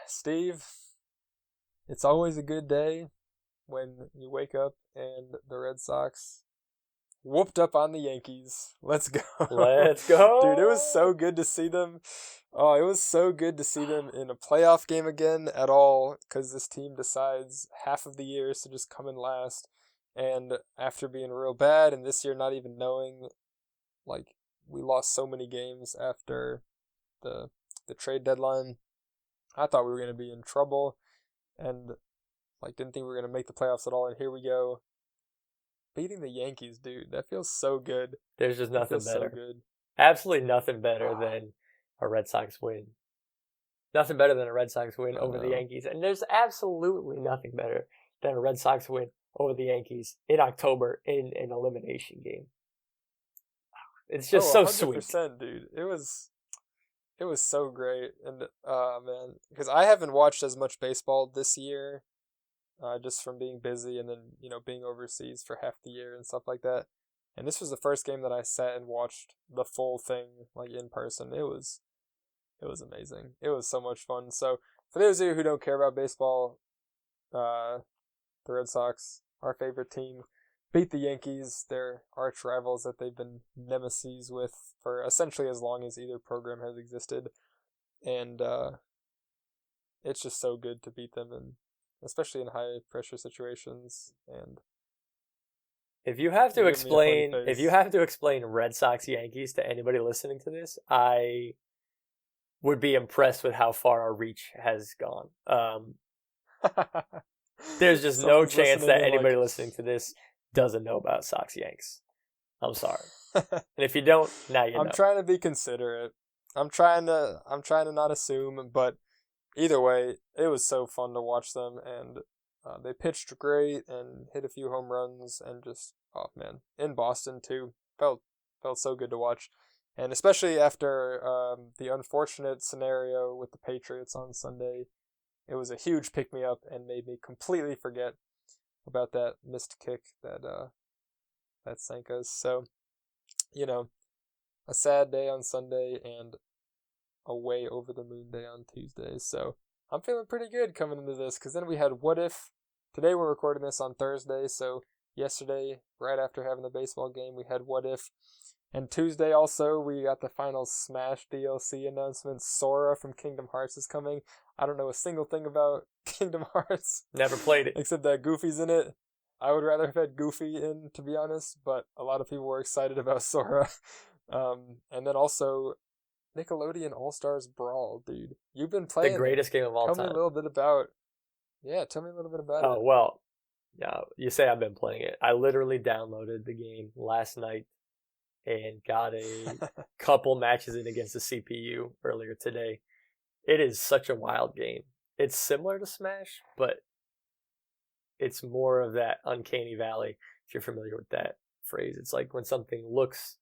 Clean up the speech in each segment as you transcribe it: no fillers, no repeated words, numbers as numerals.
Steve, it's always a good day when you wake up and the Red Sox whooped up on the Yankees. Let's go. Let's Dude, it was so go! good to see them. Oh, it was so good to see them in a playoff game again at all because this team decides half of the years to just come in last. And after being real bad, and this year not even knowing, like, we lost so many games after the the trade deadline. I thought we were going to be in trouble and, like, didn't think we were going to make the playoffs at all. And here we go. Beating the Yankees, dude. That feels so good. There's just That nothing feels so better. good. Absolutely nothing better Ah, than a Red Sox win. Nothing better than a Red Sox win I over the know. Yankees. And there's absolutely nothing better than a Red Sox win over the Yankees in October in an elimination game. It's just Oh, so sweet. 100%, dude. It was so great. And man, because I haven't watched as much baseball this year, just from being busy and then, being overseas for half the year and stuff like that. And this was the first game that I sat and watched the full thing, like, in person. It was amazing. It was so much fun. So for those of you who don't care about baseball, uh, the Red Sox, our favorite team, beat the Yankees, their arch rivals that they've been nemesis with for essentially as long as either program has existed. And it's just so good to beat them, and especially in high pressure situations. And If you have to you're giving me a funny explain, if you face. have to explain Red Sox Yankees to anybody listening to this, I would be impressed with how far our reach has gone. There's just no Someone's chance listening that and anybody like, listening to this doesn't know about Sox Yanks. I'm sorry. And if you don't, now you I'm know. trying to be considerate. I'm trying to not assume, but either way, it was so fun to watch them, and they pitched great and hit a few home runs, and just, oh man, in Boston too, felt so good to watch, and especially after the unfortunate scenario with the Patriots on Sunday, it was a huge pick me up and made me completely forget about that missed kick that sank us. So, you know, a sad day on Sunday and a way over the moon day on Tuesday. So I'm feeling pretty good coming into this because then we had What If. Today we're recording this on Thursday, so yesterday, right after having the baseball game, we had What If. And Tuesday also, we got the final Smash DLC announcement. Sora from Kingdom Hearts is coming. I don't know a single thing about Kingdom Hearts Never played it. except that Goofy's in it. I would rather have had Goofy in, to be honest, but a lot of people were excited about Sora. And then also Nickelodeon All Stars Brawl, dude. You've been The playing it. greatest game of all Tell me a time. little bit about. Yeah, tell me a little bit about Oh, it. well, yeah, you say I've been playing it. I literally downloaded the game last night and got a couple matches in against the CPU earlier today. It is such a wild game. It's similar to Smash, but it's more of that uncanny valley, if you're familiar with that phrase. It's like when something looks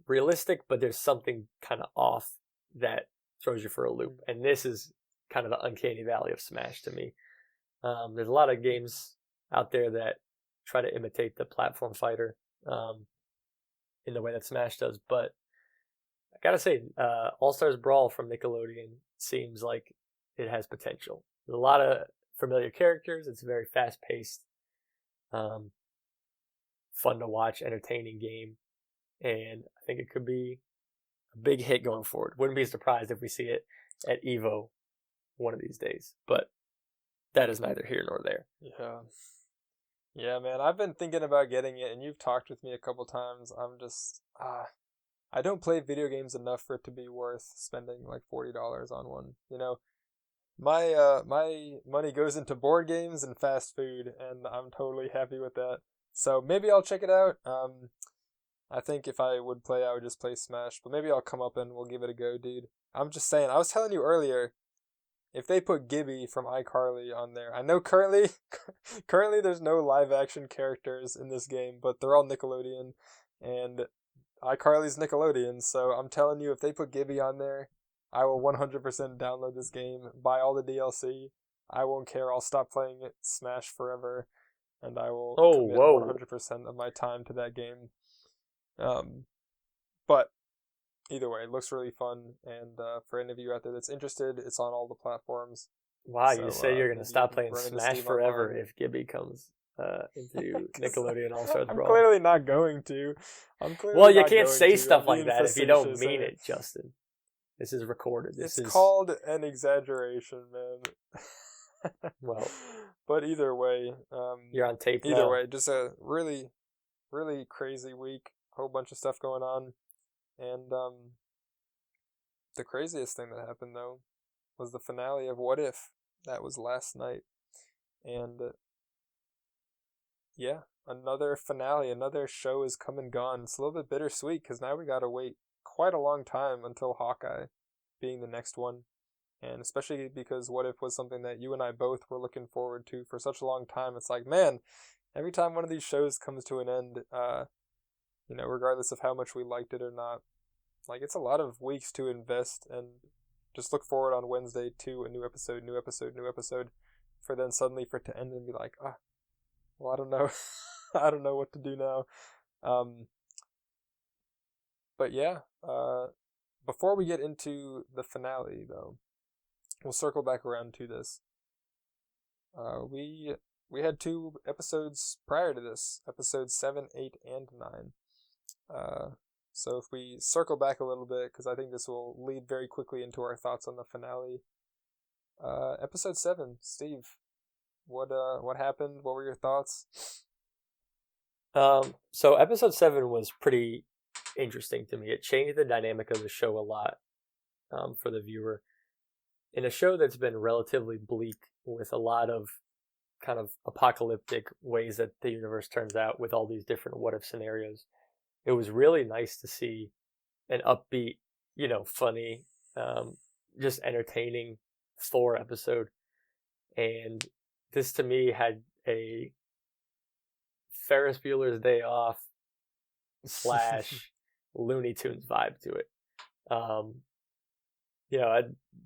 realistic, but there's something kind of off that throws you for a loop. And this is kind of the uncanny valley of Smash to me. There's a lot of games out there that try to imitate the platform fighter in the way that Smash does, but I gotta say, All Stars Brawl from Nickelodeon seems like it has potential. There's a lot of familiar characters. It's a very fast paced, um, fun to watch, entertaining game, and I think it could be a big hit going forward. Wouldn't be surprised if we see it at Evo one of these days, but that is neither here nor there. Yeah. Yeah, man. I've been thinking about getting it, and you've talked with me a couple times. I'm just, I don't play video games enough for it to be worth spending like $40 on one. My money goes into board games and fast food, and I'm totally happy with that. So maybe I'll check it out. I think if I would play, I would just play Smash, but maybe I'll come up and we'll give it a go, dude. I'm just saying. I was telling you earlier, if they put Gibby from iCarly on there, I know currently, currently there's no live action characters in this game, but they're all Nickelodeon, and iCarly's Nickelodeon. So I'm telling you, if they put Gibby on there, I will 100% download this game, buy all the DLC. I won't care. I'll stop playing Smash forever, and I will Oh, commit whoa. 100% of my time to that game. Um, but either way, it looks really fun. And for any of you out there that's interested, it's on all the platforms. Wow, So you say you're going to maybe you stop can playing run into Smash Steve forever online. if Gibby comes into 'Cause Nickelodeon All-Stars I'm Brawl. clearly not going to. I'm clearly Well, you not can't going say to. stuff I'm like being that if you don't facetious mean here. it, Justin. This is recorded. It's called an exaggeration, man. Well, but either way, you're on tape now. just a really, really crazy week. Whole bunch of stuff going on, and the craziest thing that happened though was the finale of What If. That was last night, and yeah, another finale, another show is come and gone. It's a little bit bittersweet because now we gotta wait quite a long time until Hawkeye being the next one. And especially because What If was something that you and I both were looking forward to for such a long time. It's like, man, every time one of these shows comes to an end, regardless of how much we liked it or not, like it's a lot of weeks to invest and just look forward on Wednesday to a new episode, for then suddenly for it to end and be like, well, I don't know. I don't know what to do now. But yeah, before we get into the finale, though, we'll circle back around to this. We had 2 episodes prior to this, episodes 7, 8, and 9. So if we circle back a little bit, because I think this will lead very quickly into our thoughts on the finale. Episode 7, Steve, what happened? What were your thoughts? So episode 7 was pretty interesting to me. It changed the dynamic of the show a lot for the viewer. In a show that's been relatively bleak with a lot of kind of apocalyptic ways that the universe turns out with all these different what if scenarios, it was really nice to see an upbeat, funny, just entertaining Thor episode. And this to me had a Ferris Bueller's Day Off / Looney Tunes vibe to it.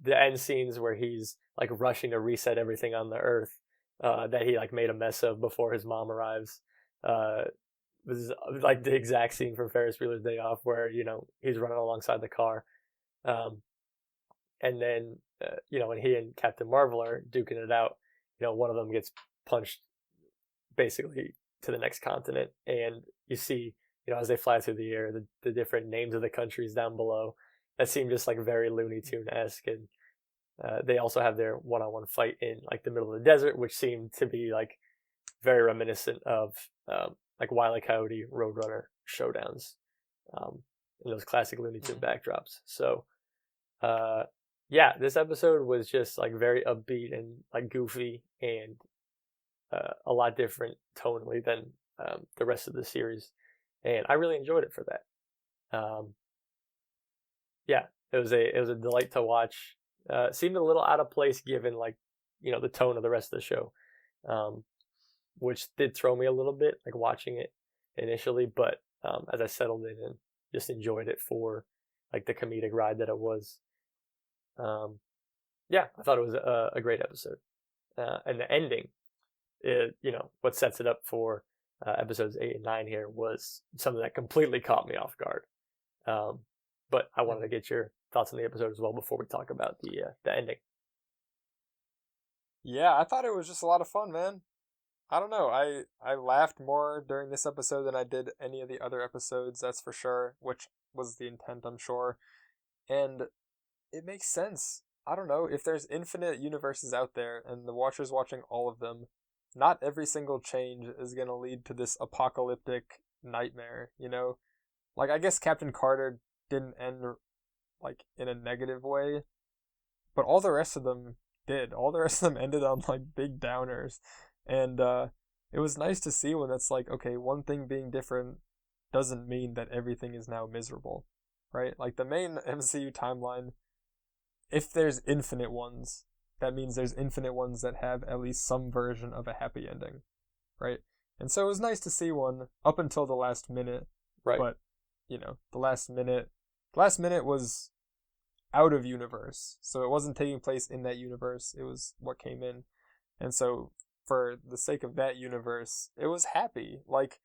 The end scenes where he's like rushing to reset everything on the Earth that he like made a mess of before his mom arrives. Was like the exact scene from Ferris Bueller's Day Off where he's running alongside the car, and then when he and Captain Marvel are duking it out, one of them gets punched basically to the next continent, and you see as they fly through the air the different names of the countries down below that seem just like very Looney Tune-esque. And they also have their one-on-one fight in like the middle of the desert, which seemed to be like very reminiscent of like Wile E. Coyote Roadrunner showdowns in those classic Looney Tune backdrops. So this episode was just like very upbeat and like goofy and a lot different tonally than the rest of the series, and I really enjoyed it for that. It was a delight to watch. Seemed a little out of place given like the tone of the rest of the show, which did throw me a little bit like watching it initially, but as I settled in and just enjoyed it for like the comedic ride that it was. I thought it was a great episode, and the ending, what sets it up for episodes 8 and 9 here was something that completely caught me off guard. But I wanted to get your thoughts on the episode as well before we talk about the ending. Yeah, I thought it was just a lot of fun, man. I don't know. I laughed more during this episode than I did any of the other episodes, that's for sure, which was the intent, I'm sure. And it makes sense. I don't know. If there's infinite universes out there and the Watcher's watching all of them, not every single change is going to lead to this apocalyptic nightmare, Like, I guess Captain Carter didn't end like in a negative way, but all the rest of them did. All the rest of them ended on like big downers, and it was nice to see when that's like, okay, one thing being different doesn't mean that everything is now miserable, right? Like the main MCU timeline, if there's infinite ones, that means there's infinite ones that have at least some version of a happy ending, right? And so it was nice to see one up until the last minute, right? But the last minute was out of universe, so it wasn't taking place in that universe. It was what came in, and so for the sake of that universe, it was happy. Like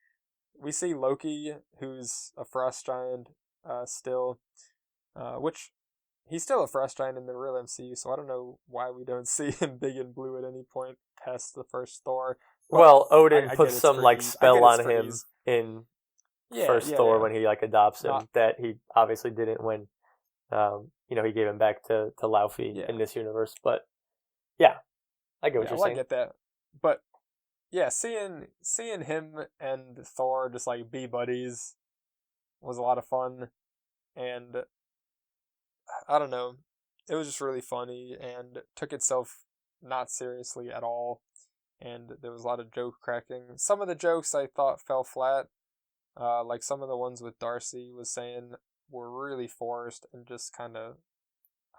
we see Loki, who's a frost giant, still. which he's still a Frost Giant in the real MCU, so I don't know why we don't see him big and blue at any point past the first Thor. But well, Odin I puts get it's some for like ease. spell I get it's on for him ease. in Yeah, first yeah, Thor yeah. when he like adopts him Not, that he obviously didn't when he gave him back to Laufey yeah, in this universe. But yeah, I get what yeah. you're Well, I saying. get that, but yeah, seeing him and Thor just like be buddies was a lot of fun, and I don't know, it was just really funny and took itself not seriously at all, and there was a lot of joke cracking. Some of the jokes I thought fell flat, like some of the ones with Darcy was saying were really forced and just kind of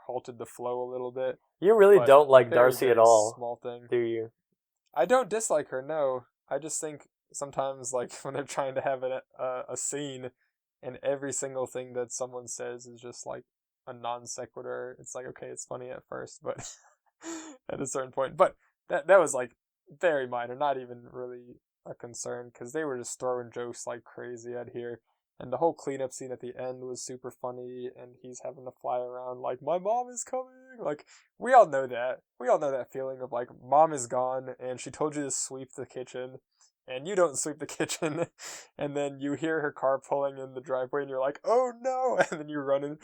halted the flow a little bit. You really But don't like very, Darcy at very all, small thing. do you? I don't dislike her, no. I just think sometimes, like, when they're trying to have a scene and every single thing that someone says is just, like, a non sequitur, it's like, okay, it's funny at first, but at a certain point. But that was, like, very minor, not even really a concern, because they were just throwing jokes like crazy out here. And the whole cleanup scene at the end was super funny, and he's having to fly around like, my mom is coming! Like, we all know that. We all know that feeling of like, mom is gone, and she told you to sweep the kitchen, and you don't sweep the kitchen, and then you hear her car pulling in the driveway, and you're like, oh no! And then you run in,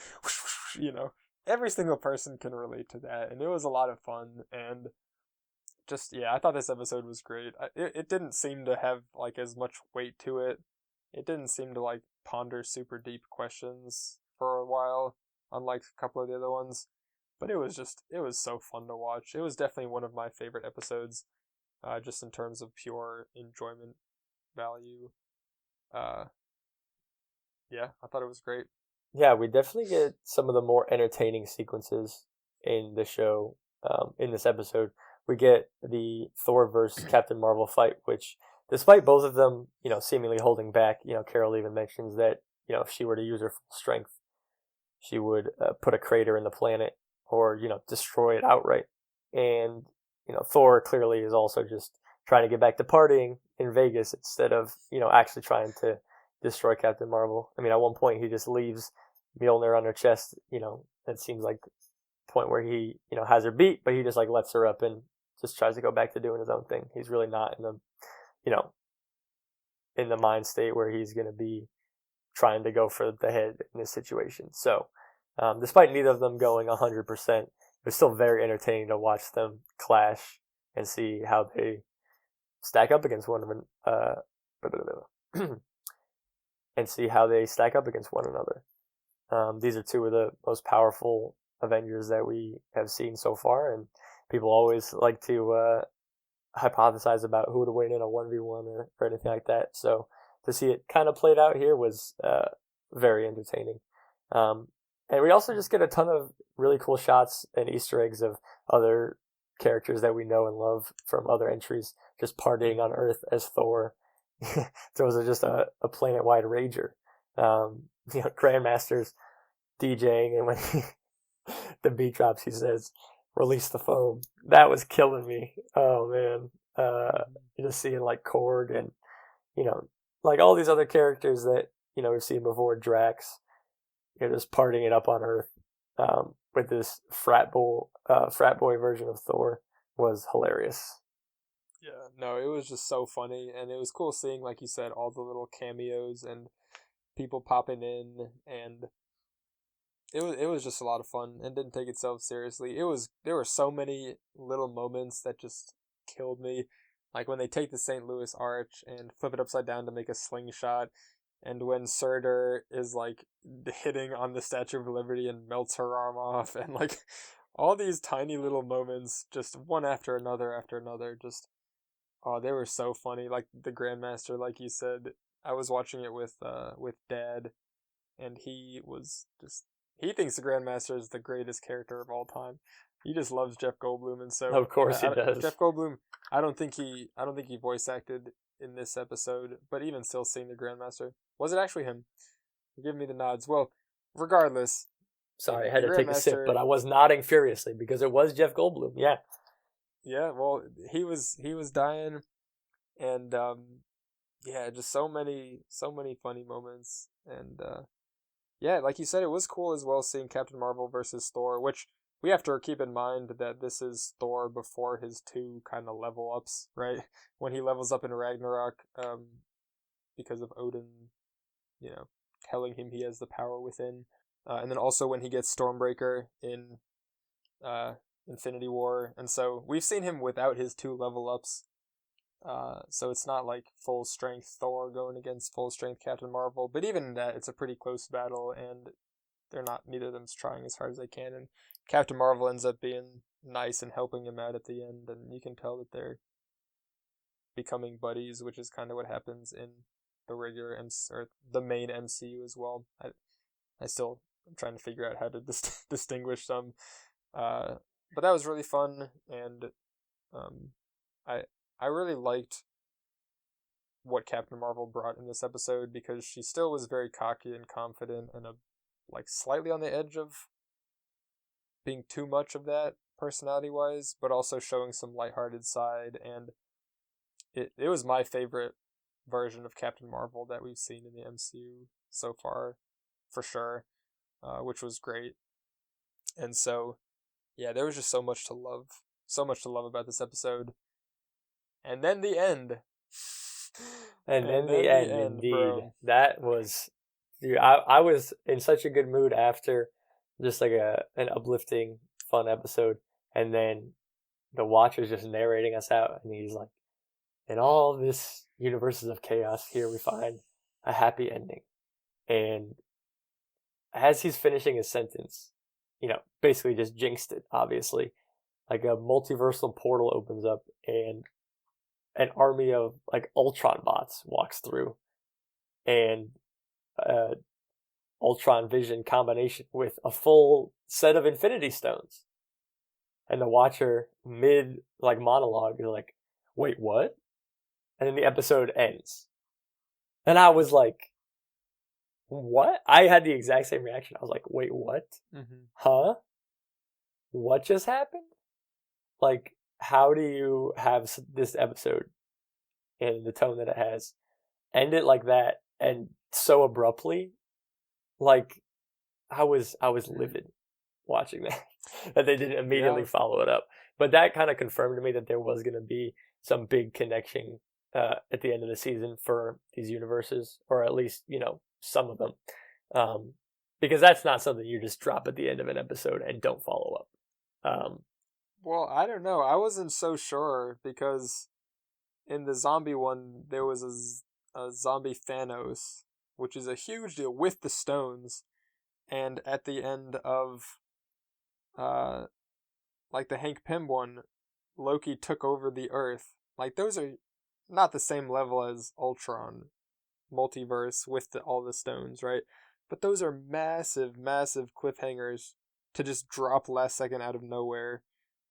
Every single person can relate to that, and it was a lot of fun, and just, yeah, I thought this episode was great. It didn't seem to have, like, as much weight to it. It didn't seem to, like, ponder super deep questions for a while, unlike a couple of the other ones. But it was so fun to watch. It was definitely one of my favorite episodes, just in terms of pure enjoyment value. Uh, yeah, I thought it was great. Yeah, we definitely get some of the more entertaining sequences in the show. In this episode, we get the Thor versus Captain Marvel fight, which, despite both of them, seemingly holding back, Carol even mentions that, if she were to use her full strength, she would put a crater in the planet or, destroy it outright. And, Thor clearly is also just trying to get back to partying in Vegas instead of, actually trying to destroy Captain Marvel. I mean, at one point he just leaves Mjolnir on her chest, it seems like the point where he, has her beat, but he just like lets her up and just tries to go back to doing his own thing. He's really not in the, in the mind state where he's going to be trying to go for the head in this situation. So, despite neither of them going 100%, it was still very entertaining to watch them clash and see how they stack up against one another. And see how they stack up against one another. These are two of the most powerful Avengers that we have seen so far, and people always like to hypothesize about who would win in a 1v1 or anything like that. So to see it kind of played out here was very entertaining. And we also just get a ton of really cool shots and Easter eggs of other characters that we know and love from other entries, just partying on Earth as Thor. Throws just a planet-wide rager. Grandmaster's DJing, and when the beat drops, he says, "Release the foam." That was killing me. Oh man, just seeing like Korg and like all these other characters that we've seen before. Drax, just partying it up on Earth with this frat boy version of Thor was hilarious. Yeah, no, it was just so funny, and it was cool seeing, like you said, all the little cameos and people popping in, and it was just a lot of fun and didn't take itself seriously. There were so many little moments that just killed me, like when they take the St. Louis Arch and flip it upside down to make a slingshot, and when Surtur is like hitting on the Statue of Liberty and melts her arm off, and like all these tiny little moments, just one after another, just. Oh, they were so funny. Like the Grandmaster, like you said, I was watching it with Dad, and he thinks the Grandmaster is the greatest character of all time. He just loves Jeff Goldblum, and so Of course he does. Jeff Goldblum, I don't think he voice acted in this episode, but even still, seeing the Grandmaster, was it actually him? Give me the nods. Well, regardless. Sorry, I had to take a sip, but I was nodding furiously because it was Jeff Goldblum. Yeah. Yeah, well, he was dying, and yeah, just so many funny moments, and yeah, like you said, it was cool as well seeing Captain Marvel versus Thor, which we have to keep in mind that this is Thor before his two kind of level ups, right? When he levels up in Ragnarok, because of Odin, telling him he has the power within, and then also when he gets Stormbreaker in Infinity War, and so we've seen him without his two level ups. So it's not like full strength Thor going against full strength Captain Marvel, but even in that, it's a pretty close battle, and neither of them's trying as hard as they can, and Captain Marvel ends up being nice and helping him out at the end, and you can tell that they're becoming buddies, which is kind of what happens in the regular or the main MCU as well. I'm trying to figure out how to distinguish them, but that was really fun, and I really liked what Captain Marvel brought in this episode because she still was very cocky and confident and slightly on the edge of being too much of that personality-wise, but also showing some lighthearted side, and it was my favorite version of Captain Marvel that we've seen in the MCU so far, for sure, which was great. And so, yeah, there was just so much to love about this episode. And then the end. And then the end, indeed. Bro. That was, dude, I was in such a good mood after just like an uplifting, fun episode. And then the Watcher's just narrating us out, and he's like, in all this universes of chaos, here we find a happy ending. And as he's finishing his sentence, basically just jinxed it, obviously. Like a multiversal portal opens up, and an army of Ultron bots walks through, and Ultron Vision combination with a full set of Infinity Stones. And the Watcher mid monologue is like, wait, what? And then the episode ends. And I was like, what? I had the exact same reaction. I was like, wait, what? Mm-hmm. Huh? What just happened? How do you have this episode in the tone that it has end it like that and so abruptly? I was livid watching that they didn't immediately follow it up. But that kind of confirmed to me that there was going to be some big connection at the end of the season for these universes, or at least some of them, because that's not something you just drop at the end of an episode and don't follow up. Well, I don't know. I wasn't so sure because in the zombie one, there was a zombie Thanos, which is a huge deal with the stones. And at the end of, the Hank Pym one, Loki took over the Earth. Those are not the same level as Ultron multiverse with all the stones, right? But those are massive, massive cliffhangers to just drop last second out of nowhere.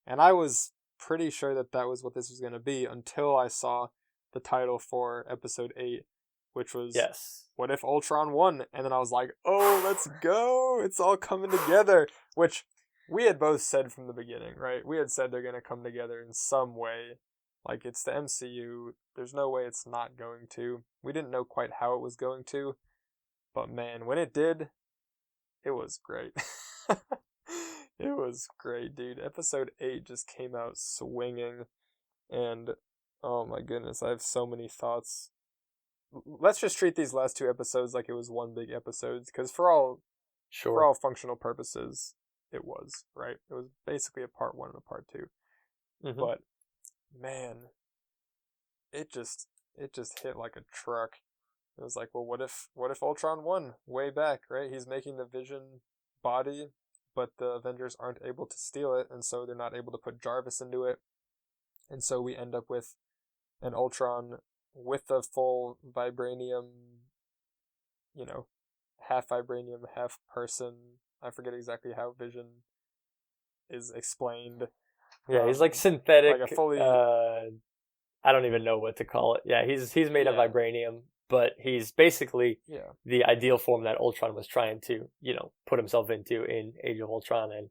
And I was pretty sure that was what this was going to be until I saw the title for episode 8, which was, yes, what if Ultron won? And then I was like, oh, let's go. It's all coming together, which we had both said from the beginning, right? We had said they're going to come together in some way. It's the MCU. There's no way it's not going to. We didn't know quite how it was going to. But man, when it did, it was great. It was great, dude. Episode 8 just came out swinging. And, oh my goodness, I have so many thoughts. Let's just treat these last 2 episodes like it was one big episode. Because for all functional purposes, it was, right? It was basically a part 1 and a part 2. Mm-hmm. But, man, it just hit like a truck. It was like, well, what if Ultron won way back, right? He's making the Vision body, but the Avengers aren't able to steal it, and so they're not able to put Jarvis into it. And so we end up with an Ultron with the full vibranium, half vibranium, half person. I forget exactly how Vision is explained. Yeah, he's synthetic. A fully... I don't even know what to call it. Yeah, he's made of vibranium, but he's basically the ideal form that Ultron was trying to, put himself into in Age of Ultron, and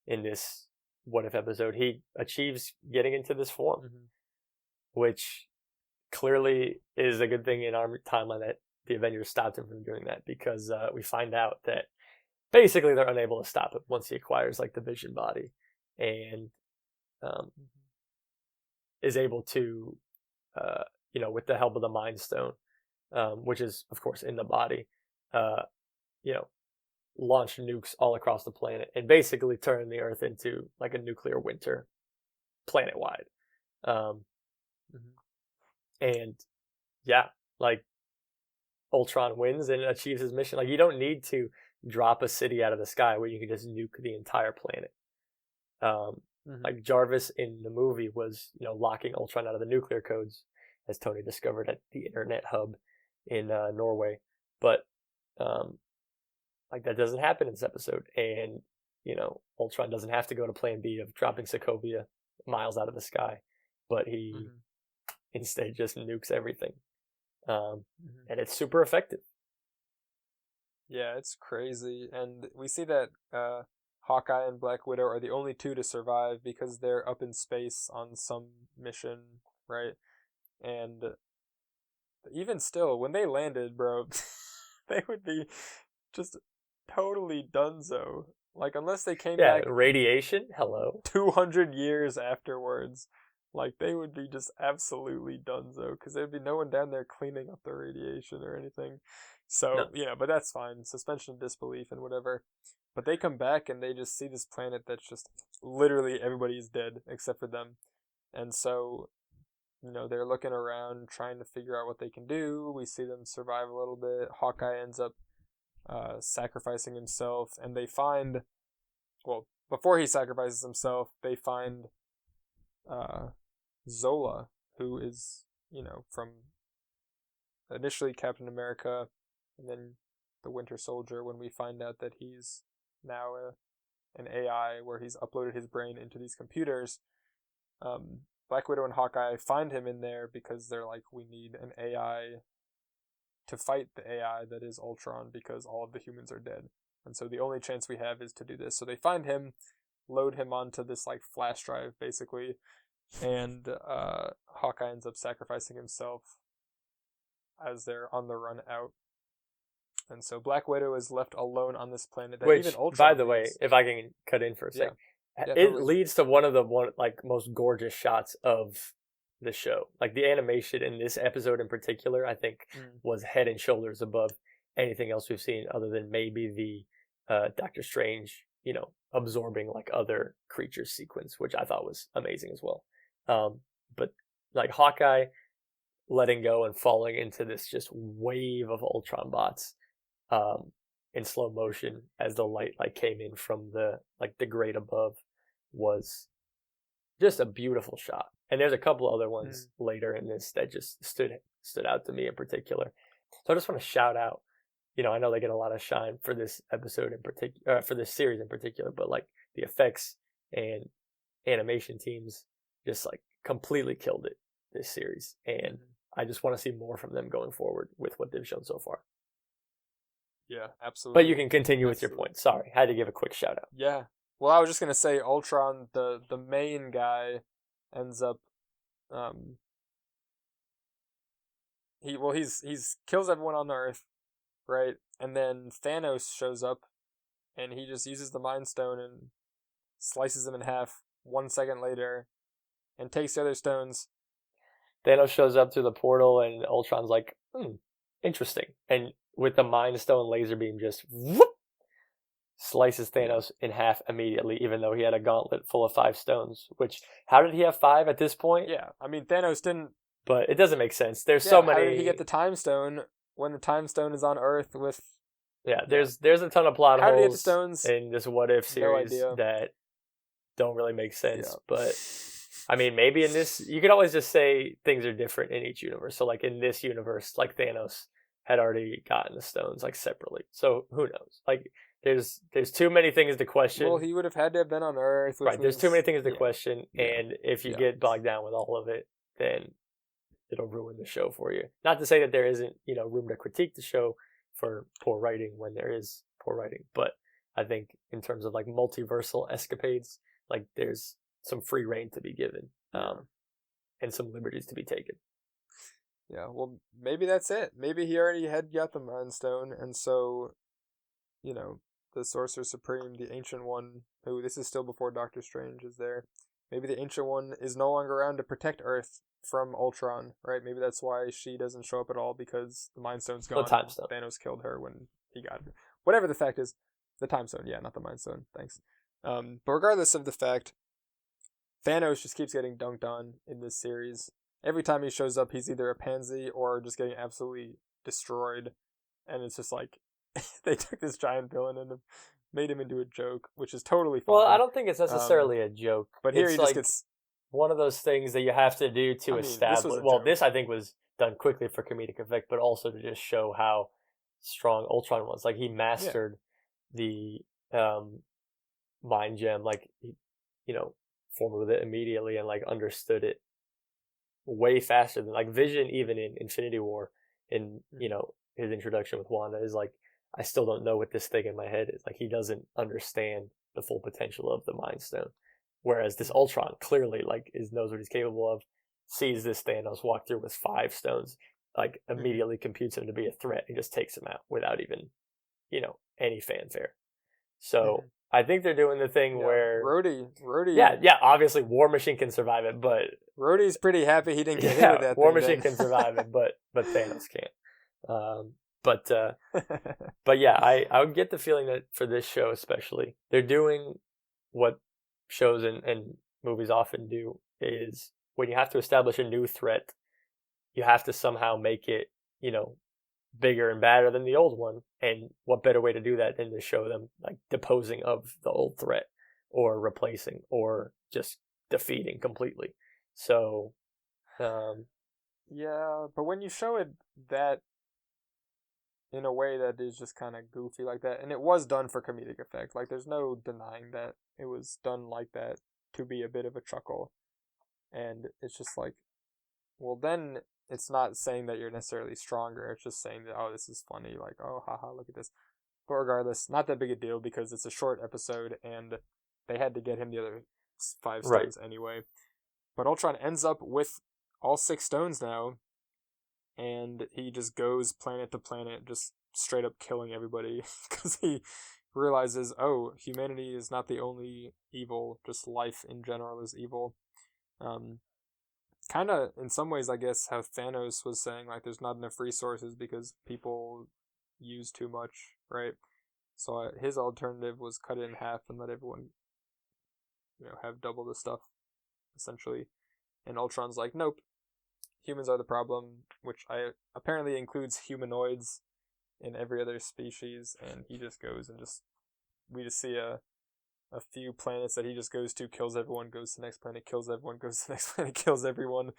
in this What If episode, he achieves getting into this form, which clearly is a good thing in our timeline that the Avengers stopped him from doing that, because we find out that basically they're unable to stop him once he acquires like the Vision body, and is able to, with the help of the Mind Stone, which is of course in the body, launch nukes all across the planet and basically turn the Earth into like a nuclear winter, planet wide. And yeah, like Ultron wins and achieves his mission. Like, you don't need to drop a city out of the sky where you can just nuke the entire planet. Like Jarvis in the movie was, locking Ultron out of the nuclear codes, as Tony discovered at the internet hub in Norway. But like, that doesn't happen in this episode, and Ultron doesn't have to go to Plan B of dropping Sokovia miles out of the sky, but he instead just nukes everything, and it's super effective. Yeah, it's crazy, and we see that Hawkeye and Black Widow are the only two to survive because they're up in space on some mission, right? And even still, when they landed, bro, they would be just totally donezo. Like, unless they came back radiation, hello, 200 years afterwards, like, they would be just absolutely donezo, because there'd be no one down there cleaning up the radiation or anything. So, no. But that's fine. Suspension of disbelief and whatever. But they come back and they just see this planet that's just literally everybody's dead except for them. And so, they're looking around trying to figure out what they can do. We see them survive a little bit. Hawkeye ends up sacrificing himself, and they find, before he sacrifices himself, they find Zola, who is, from initially Captain America and then the Winter Soldier, when we find out that he's now an AI where he's uploaded his brain into these computers. Black Widow and Hawkeye find him in there because they're like, we need an AI to fight the AI that is Ultron, because all of the humans are dead. And so the only chance we have is to do this. So they find him, load him onto this like flash drive basically, and Hawkeye ends up sacrificing himself as they're on the run out. And so Black Widow is left alone on this planet. That Which, even Ultron by the way, if I can cut in for a second, it totally leads to one of the most gorgeous shots of the show. Like, the animation in this episode in particular, I think, was head and shoulders above anything else we've seen, other than maybe the Doctor Strange, absorbing like other creatures sequence, which I thought was amazing as well. But like Hawkeye letting go and falling into this just wave of Ultron bots in slow motion as the light came in from the grate above was just a beautiful shot. And there's a couple other ones later in this that just stood out to me in particular. So I just want to shout out, I know they get a lot of shine for this episode in particular, for this series in particular, but like the effects and animation teams just like completely killed it this series. And I just want to see more from them going forward with what they've shown so far. Yeah, absolutely. But you can continue with your point. Sorry, I had to give a quick shout out. Yeah. Well, I was just going to say Ultron, the main guy, ends up he's kills everyone on the Earth, right? And then Thanos shows up and he just uses the Mind Stone and slices him in half 1 second later and takes the other stones. Thanos shows up through the portal and Ultron's like, interesting. And with the Mind Stone laser beam, just whoop, slices Thanos in half immediately, even though he had a gauntlet full of 5 stones. Which, how did he have 5 at this point? Yeah, I mean, Thanos didn't... But it doesn't make sense. There's so many... How did he get the Time Stone when the Time Stone is on Earth with... Yeah, there's a ton of plot holes did he get the stones? In this What If series that don't really make sense. Yeah. But, I mean, maybe in this... You could always just say things are different in each universe. So, like, in this universe, like, Thanos had already gotten the stones, like, separately. So, who knows? Like... There's too many things to question. Well, he would have had to have been on Earth. Right, there's too many things to question, and if you get bogged down with all of it, then it'll ruin the show for you. Not to say that there isn't, room to critique the show for poor writing when there is poor writing, but I think in terms of like multiversal escapades, like there's some free reign to be given, and some liberties to be taken. Yeah, well, maybe that's it. Maybe he already had got the Mind Stone, and so, the Sorcerer Supreme, the Ancient One, who this is still before Doctor Strange is there. Maybe the Ancient One is no longer around to protect Earth from Ultron, right? Maybe that's why she doesn't show up at all, because the Mind Stone's gone. The Time Stone. Thanos killed her when he got her. Whatever the fact is, the Time Stone, yeah, not the Mind Stone. Thanks. But regardless of the fact, Thanos just keeps getting dunked on in this series. Every time he shows up, he's either a pansy or just getting absolutely destroyed. And it's just like, they took this giant villain and made him into a joke, which is totally fine. Well, I don't think it's necessarily a joke. But here it's he just gets... one of those things that you have to do to establish... This I think was done quickly for comedic effect, but also to just show how strong Ultron was. Like, he mastered the mind gem, like, he, formed with it immediately and, like, understood it way faster than, like, Vision, even in Infinity War, in, his introduction with Wanda, is like, I still don't know what this thing in my head is. Like, he doesn't understand the full potential of the Mind Stone. Whereas this Ultron clearly, like, knows what he's capable of, sees this Thanos walk through with 5 stones, like, immediately computes him to be a threat and just takes him out without even, any fanfare. So I think they're doing the thing where Rhodey. Yeah, obviously War Machine can survive it, but Rhodey's pretty happy he didn't get hit with that War thing. Machine can survive it, but Thanos can't. But yeah, I would get the feeling that for this show especially, they're doing what shows and movies often do, is when you have to establish a new threat, you have to somehow make it, bigger and badder than the old one. And what better way to do that than to show them, like, deposing of the old threat, or replacing, or just defeating completely. So, yeah, but when you show it that in a way that is just kind of goofy like that, and it was done for comedic effect, like, there's no denying that it was done like that to be a bit of a chuckle, and it's just like, well, then it's not saying that you're necessarily stronger, it's just saying that, oh, this is funny, like, oh, haha, look at this. But regardless, not that big a deal, because it's a short episode, and they had to get him the other 5 stones anyway. But Ultron ends up with all 6 stones now, and he just goes planet to planet, just straight up killing everybody, because he realizes, oh, humanity is not the only evil, just life in general is evil. Kind of, in some ways, I guess, how Thanos was saying, like, there's not enough resources because people use too much, right? So his alternative was cut it in half and let everyone, have double the stuff, essentially. And Ultron's like, nope, humans are the problem, which apparently includes humanoids in every other species, and he just goes and we just see a few planets that he just goes to, kills everyone, goes to the next planet, kills everyone, goes to the next planet, kills everyone.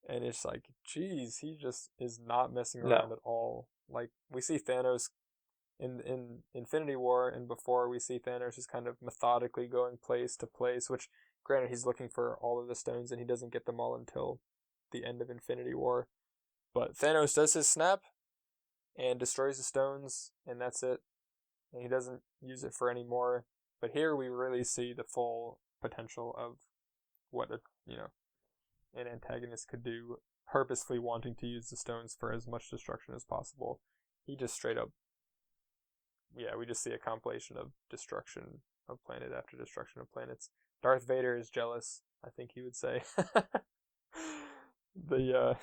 And it's like, geez, he just is not messing around at all. Like, we see Thanos in Infinity War, and before we see Thanos just kind of methodically going place to place, which, granted, he's looking for all of the stones, and he doesn't get them all until the end of Infinity War. But Thanos does his snap, and destroys the stones, and that's it. And he doesn't use it for any more. But here we really see the full potential of what an antagonist could do, purposefully wanting to use the stones for as much destruction as possible. He just straight up, we just see a compilation of destruction of planet after destruction of planets. Darth Vader is jealous, I think he would say. The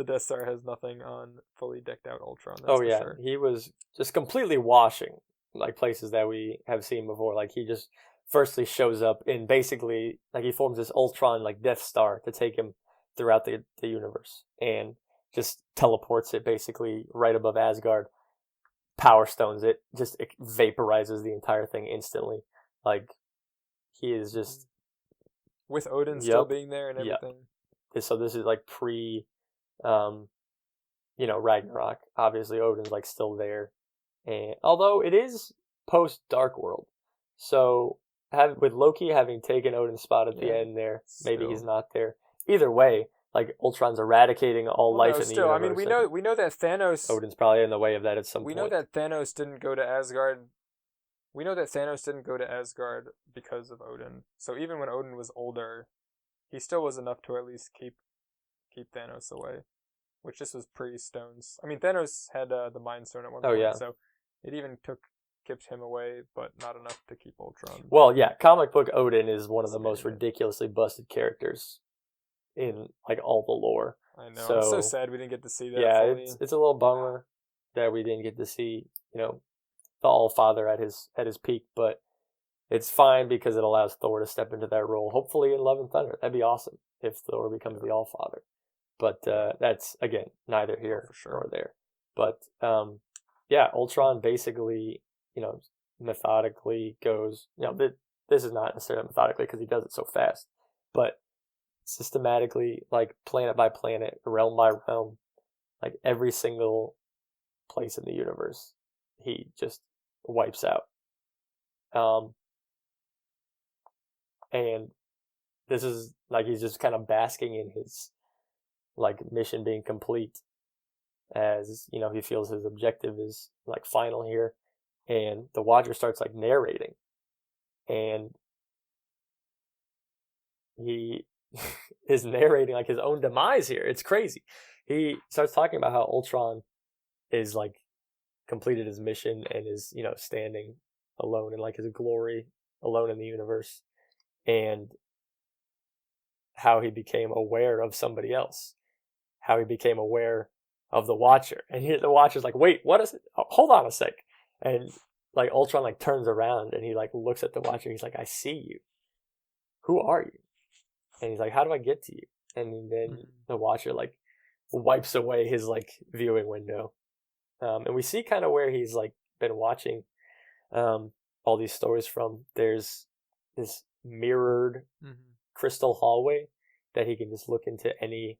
Death Star has nothing on fully decked out Ultron. That's for sure. He was just completely washing, like, places that we have seen before. Like, he just firstly shows up in basically, like, he forms this Ultron, like, Death Star to take him throughout the universe, and just teleports it basically right above Asgard, power stones it vaporizes the entire thing instantly. Like, he is just, with Odin still being there and everything. So this is like pre Ragnarok. Obviously Odin's, like, still there, and although it is post Dark World, so with Loki having taken Odin's spot at the end there, maybe he's not there. Either way, like, Ultron's eradicating all life in the universe. I mean, we know that Thanos. Odin's probably in the way of that at some point. We know that Thanos didn't go to Asgard. We know that Thanos didn't go to Asgard because of Odin. So even when Odin was older, he still was enough to at least keep keep Thanos away, which this was pre-stones. I mean, Thanos had the Mind Stone at one Oh, point, yeah. so it even kept him away, but not enough to keep Ultron. Well, yeah, comic book Odin is one of the It's most amazing. ridiculously busted characters in like all the lore. I know. So, I'm so sad we didn't get to see that. yeah, fully. it's a little bummer that we didn't get to see, you know, the All Father at his peak, but it's fine because it allows Thor to step into that role. Hopefully in Love and Thunder, that'd be awesome if Thor becomes the All Father. But that's again neither here for sure. nor there. But yeah, Ultron basically, you know, methodically goes. You know, this is not necessarily methodically because he does it so fast, but systematically, like planet by planet, realm by realm, like every single place in the universe, he just wipes out. And this is like he's just kind of basking in his like mission being complete, as you know he feels his objective is like final here, and the Watcher starts like narrating, and he is narrating like his own demise here. It's crazy. He starts talking about how Ultron is like completed his mission and is, you know, standing alone in like his glory, alone in the universe, and how he became aware of somebody else, how he became aware of the Watcher. And here the Watcher's like, wait, what is it? Oh, hold on a sec. And like Ultron like turns around and he like looks at the Watcher. He's like, I see you. Who are you? And he's like, how do I get to you? And then the Watcher like wipes away his like viewing window. And we see kind of where he's like been watching all these stories from. There's this mirrored crystal hallway that he can just look into any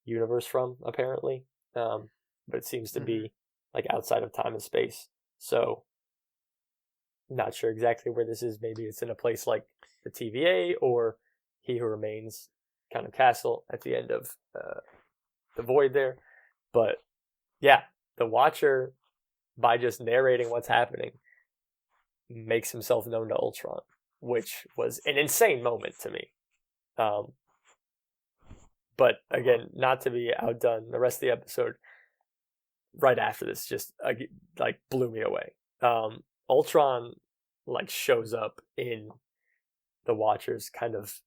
universe from, apparently. But it seems to be like outside of time and space. So not sure exactly where this is. Maybe it's in a place like the TVA or He Who Remains kind of castle at the end of the void there. But yeah, the Watcher, by just narrating what's happening, makes himself known to Ultron, which was an insane moment to me. But again, not to be outdone, the rest of the episode right after this just like blew me away. Ultron like shows up in the Watcher's kind of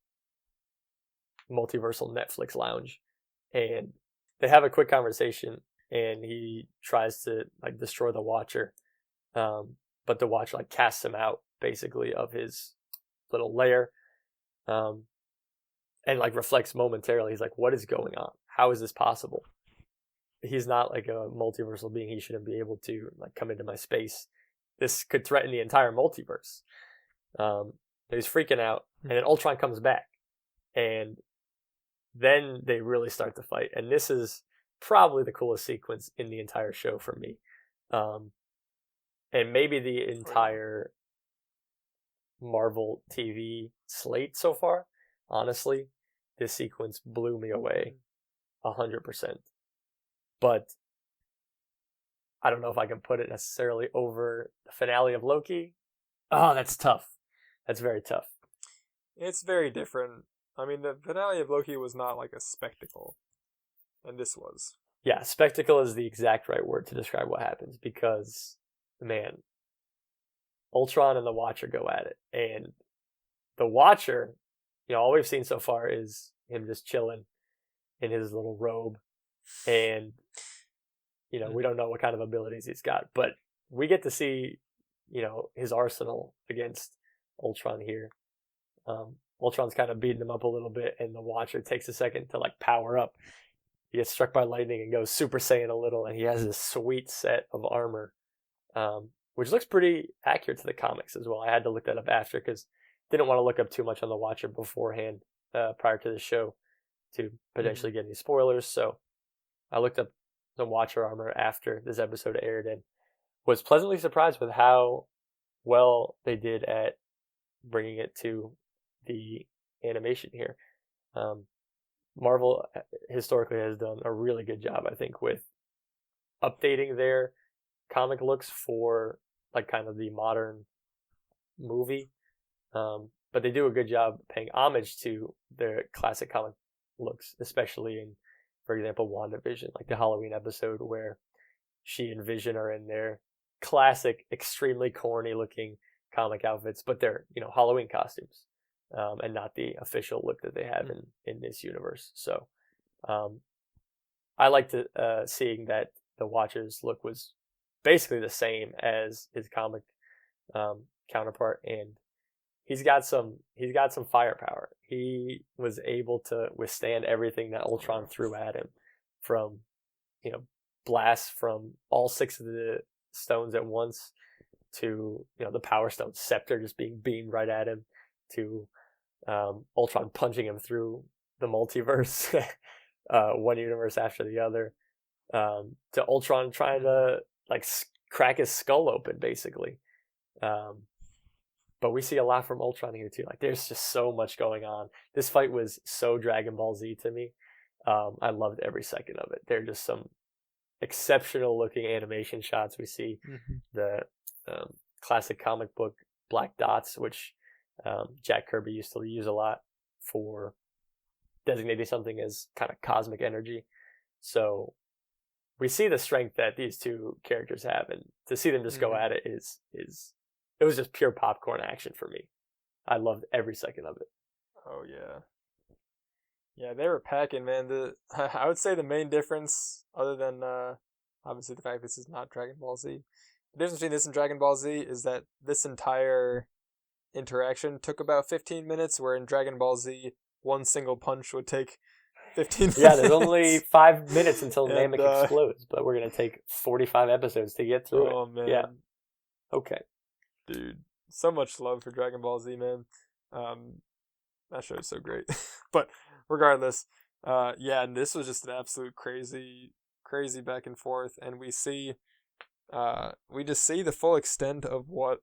multiversal Netflix lounge, and they have a quick conversation, and he tries to like destroy the Watcher, but the Watcher like casts him out basically of his little lair, and like reflects momentarily. He's like, what is going on? How is this possible? He's not like a multiversal being. He shouldn't be able to like come into my space. This could threaten the entire multiverse. He's freaking out, and then Ultron comes back, and then they really start to fight. And this is probably the coolest sequence in the entire show for me, and maybe the entire Marvel TV slate so far. Honestly, this sequence blew me away 100%. But I don't know if I can put it necessarily over the finale of Loki. Oh, that's tough. That's very tough. It's very different. I mean, the finale of Loki was not like a spectacle, and this was. Yeah, spectacle is the exact right word to describe what happens, because, man, Ultron and the Watcher go at it. And the Watcher, you know, all we've seen so far is him just chilling in his little robe. And, you know, we don't know what kind of abilities he's got, but we get to see, you know, his arsenal against Ultron here. Ultron's kind of beating him up a little bit, and the Watcher takes a second to like power up. He gets struck by lightning and goes Super Saiyan a little, and he has this sweet set of armor, which looks pretty accurate to the comics as well. I had to look that up after because didn't want to look up too much on the Watcher beforehand, prior to the show, to potentially get any spoilers. So I looked up the Watcher armor after this episode aired and was pleasantly surprised with how well they did at bringing it to the animation here. Marvel historically has done a really good job, I think, with updating their comic looks for like kind of the modern movie. But they do a good job paying homage to their classic comic looks, especially in for example, WandaVision, like the Halloween episode where she and Vision are in their classic, extremely corny looking comic outfits, but they're, Halloween costumes, and not the official look that they have in this universe. So I liked seeing that the Watcher's look was basically the same as his comic counterpart, and he's got some firepower. He was able to withstand everything that Ultron threw at him, from blasts from all 6 of the stones at once, to the Power Stone scepter just being beamed right at him, to Ultron punching him through the multiverse, one universe after the other, to Ultron trying to crack his skull open, basically. But we see a lot from Ultron here too. Like, there's just so much going on. This fight was so Dragon Ball Z to me. I loved every second of it. There are just some exceptional looking animation shots. We see the classic comic book black dots, which Jack Kirby used to use a lot for designating something as kind of cosmic energy. So we see the strength that these two characters have, and to see them just go at it is it was just pure popcorn action for me. I loved every second of it. Oh yeah. Yeah, they were packing, man. I would say the main difference, other than obviously the fact this is not Dragon Ball Z, the difference between this and Dragon Ball Z is that this entire interaction took about 15 minutes, where in Dragon Ball Z, one single punch would take 15 minutes. Yeah, there's only 5 minutes until Namek explodes, but we're going to take 45 episodes to get through it. Oh, man. Yeah. Okay. Dude, so much love for Dragon Ball Z, man. That show is so great. But regardless, and this was just an absolute crazy back and forth, and we just see the full extent of what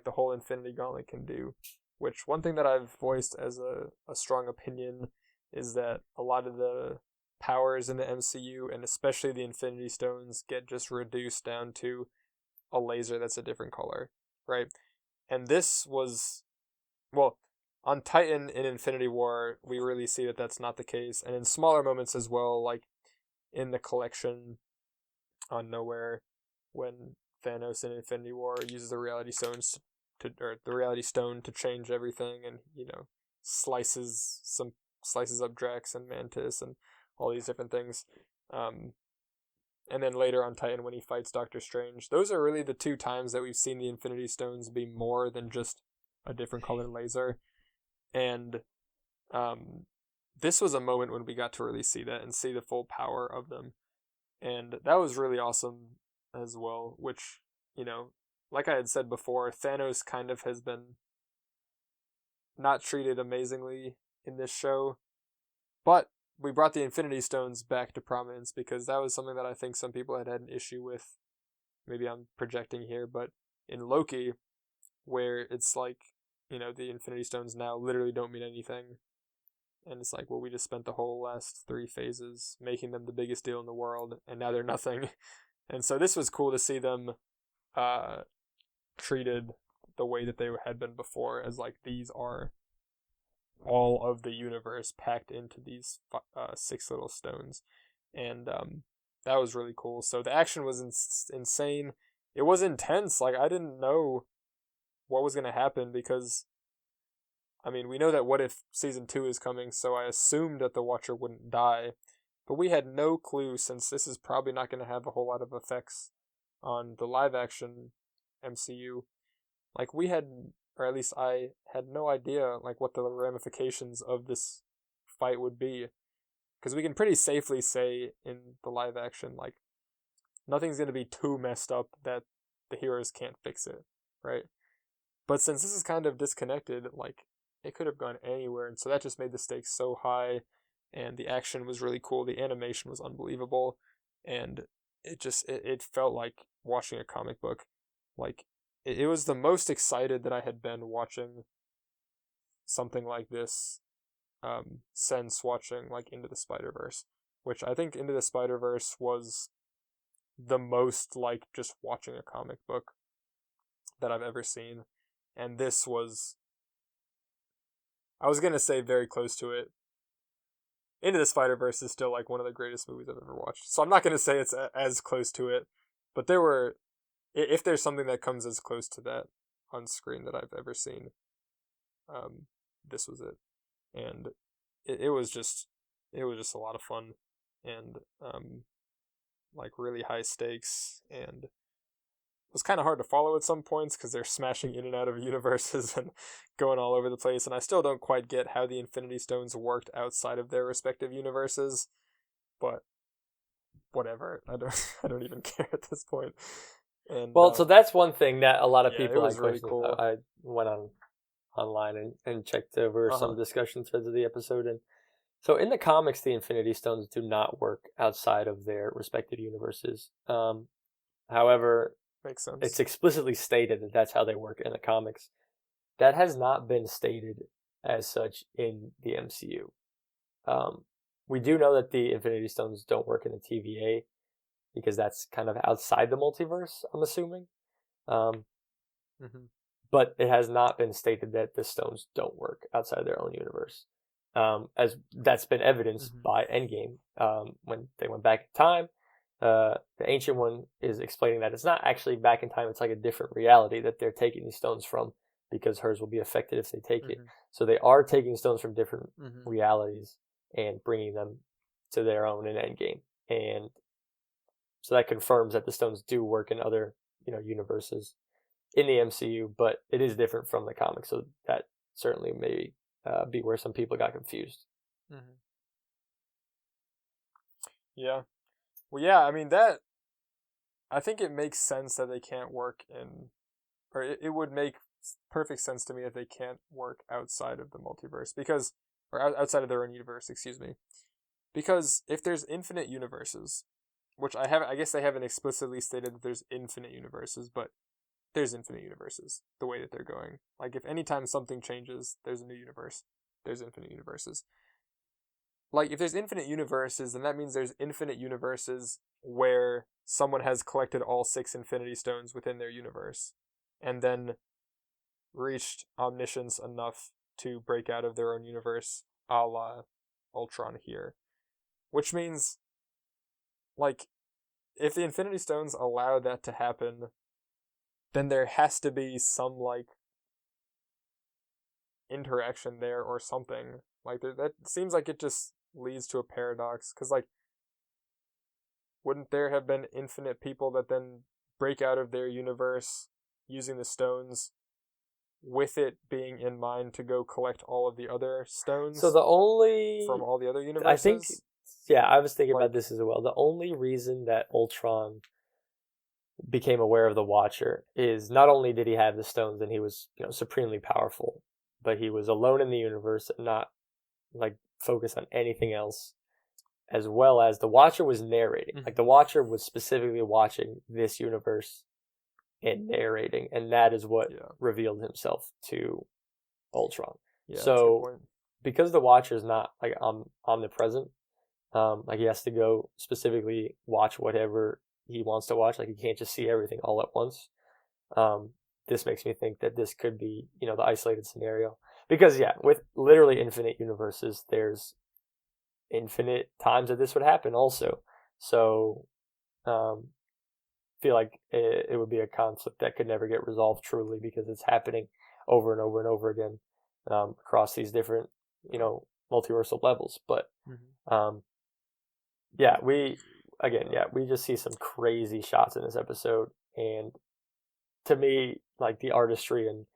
the whole Infinity Gauntlet can do. Which, one thing that I've voiced as a strong opinion is that a lot of the powers in the MCU, and especially the Infinity Stones, get just reduced down to a laser that's a different color, right? And this was, on Titan in Infinity War, we really see that that's not the case, and in smaller moments as well, like in the collection on Nowhere, when Thanos in Infinity War uses the Reality Stones to change everything, and slices up Drax and Mantis and all these different things. And then later on Titan, when he fights Doctor Strange, those are really the 2 times that we've seen the Infinity Stones be more than just a different color laser. And this was a moment when we got to really see that and see the full power of them. And that was really awesome as well, which, like I had said before, Thanos kind of has been not treated amazingly in this show, but we brought the Infinity Stones back to prominence because that was something that I think some people had an issue with. Maybe I'm projecting here, but in Loki, where it's the Infinity Stones now literally don't mean anything, and it's we just spent the whole last 3 phases making them the biggest deal in the world, and now they're nothing. And so this was cool to see them treated the way that they had been before, as these are all of the universe packed into these 6 little stones. And that was really cool. So the action was insane. It was intense. I didn't know what was going to happen, because we know that What If Season 2 is coming, so I assumed that the Watcher wouldn't die, but we had no clue, since this is probably not going to have a whole lot of effects on the live action MCU. We had, or at least I had no idea what the ramifications of this fight would be, because we can pretty safely say in the live action nothing's going to be too messed up that the heroes can't fix it, right? But since this is kind of disconnected, it could have gone anywhere, and so that just made the stakes so high, and the action was really cool, the animation was unbelievable, and it felt like watching a comic book. It was the most excited that I had been watching something like this since watching Into the Spider-Verse, which I think Into the Spider-Verse was the most just watching a comic book that I've ever seen, and this was, I was going to say very close to it, Into the Spider-Verse is still like one of the greatest movies I've ever watched. So I'm not going to say it's as close to it, but if there's something that comes as close to that on screen that I've ever seen, this was it. And it was just a lot of fun, and like really high stakes, and it was kind of hard to follow at some points because they're smashing in and out of universes and going all over the place, and I still don't quite get how the Infinity Stones worked outside of their respective universes, but whatever. I don't even care at this point. And so that's one thing that a lot of people it was really cool. I went online and checked over some discussion threads of the episode, and so in the comics, the Infinity Stones do not work outside of their respective universes. However, makes sense. It's explicitly stated that that's how they work in the comics. That has not been stated as such in the MCU. We do know that the Infinity Stones don't work in the TVA because that's kind of outside the multiverse, I'm assuming. But it has not been stated that the stones don't work outside their own universe. As that's been evidenced by Endgame. When they went back in time, the Ancient One is explaining that it's not actually back in time, it's like a different reality that they're taking these stones from, because hers will be affected if they take it. So they are taking stones from different realities and bringing them to their own in Endgame. And so that confirms that the stones do work in other, universes in the MCU, but it is different from the comics. So that certainly may be where some people got confused. Yeah. Well, yeah, I mean, I think it makes sense that they can't work or it would make perfect sense to me if they can't work outside of the multiverse, or outside of their own universe, excuse me. Because if there's infinite universes, which I guess they haven't explicitly stated that there's infinite universes, but there's infinite universes, the way that they're going. Like, if anytime something changes, there's a new universe. There's infinite universes. Like, if there's infinite universes, then that means there's infinite universes where someone has collected all 6 Infinity Stones within their universe, and then reached omniscience enough to break out of their own universe, a la Ultron here. Which means, like, if the Infinity Stones allow that to happen, then there has to be some, like, interaction there or something. Like, that seems like it just leads to a paradox, because, like, wouldn't there have been infinite people that then break out of their universe using the stones, with it being in mind to go collect all of the other stones? So the only... from all the other universes? I think... Yeah, I was thinking about this as well. The only reason that Ultron became aware of the Watcher is not only did he have the stones and he was, supremely powerful, but he was alone in the universe and not, like, focused on anything else, as well as the Watcher was narrating. Like, the Watcher was specifically watching this universe and narrating, and that is what revealed himself to Ultron. Yeah, so, because the Watcher is not, like, omnipresent, like, he has to go specifically watch whatever he wants to watch. Like, he can't just see everything all at once. This makes me think that this could be, the isolated scenario. Because, with literally infinite universes, there's infinite times that this would happen also. So, I feel like it would be a conflict that could never get resolved truly, because it's happening over and over and over again across these different, multiversal levels. But, we just see some crazy shots in this episode, and to me, like, the artistry and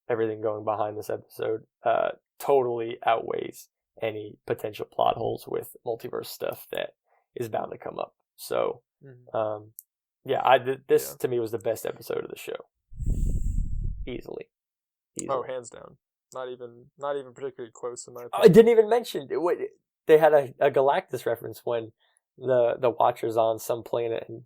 everything going behind this episode totally outweighs any potential plot holes with multiverse stuff that is bound to come up. So, this to me was the best episode of the show, easily. Oh, hands down. Not even particularly close in my opinion. I didn't even mention it. They had a Galactus reference when the Watcher's on some planet and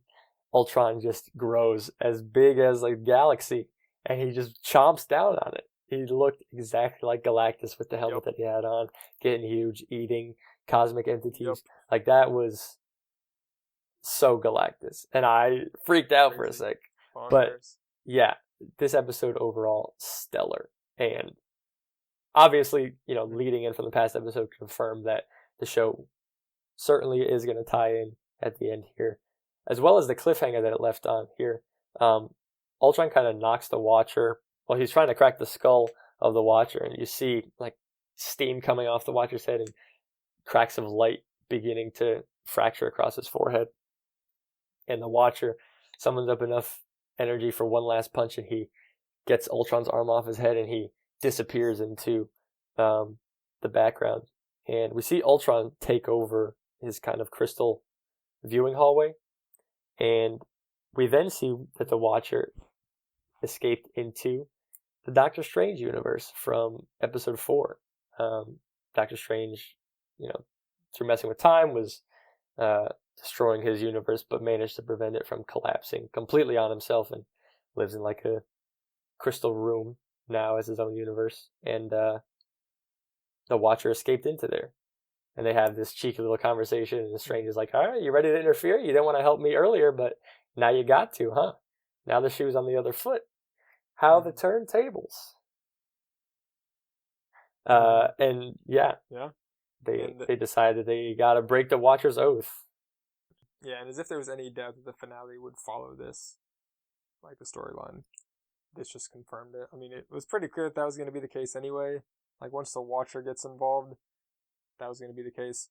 Ultron just grows as big as a galaxy, and he just chomps down on it. He looked exactly like Galactus with the helmet that he had on, getting huge, eating cosmic entities. Like, that was so Galactus, and I freaked out for a sec. But this episode overall, stellar, and obviously, leading in from the past episode, confirmed that the show certainly is going to tie in at the end here, as well as the cliffhanger that it left on here. Ultron kind of knocks the Watcher. Well, he's trying to crack the skull of the Watcher, and you see like steam coming off the Watcher's head and cracks of light beginning to fracture across his forehead. And the Watcher summons up enough energy for one last punch, and he gets Ultron's arm off his head, and he disappears into the background. And we see Ultron take over his kind of crystal viewing hallway, and we then see that the Watcher escaped into the Doctor Strange universe from episode 4. Doctor Strange, through messing with time, was destroying his universe, but managed to prevent it from collapsing completely on himself, and lives in like a crystal room now as his own universe. And the Watcher escaped into there. And they have this cheeky little conversation, and the Strange is like, all right, you ready to interfere? You didn't want to help me earlier, but now you got to, huh? Now the shoe's on the other foot. How the turntables. And yeah. They decided they got to break the Watcher's oath. Yeah, and as if there was any doubt that the finale would follow this, like the storyline, this just confirmed it. I mean, it was pretty clear that was going to be the case anyway. Like, once the Watcher gets involved, that was going to be the case.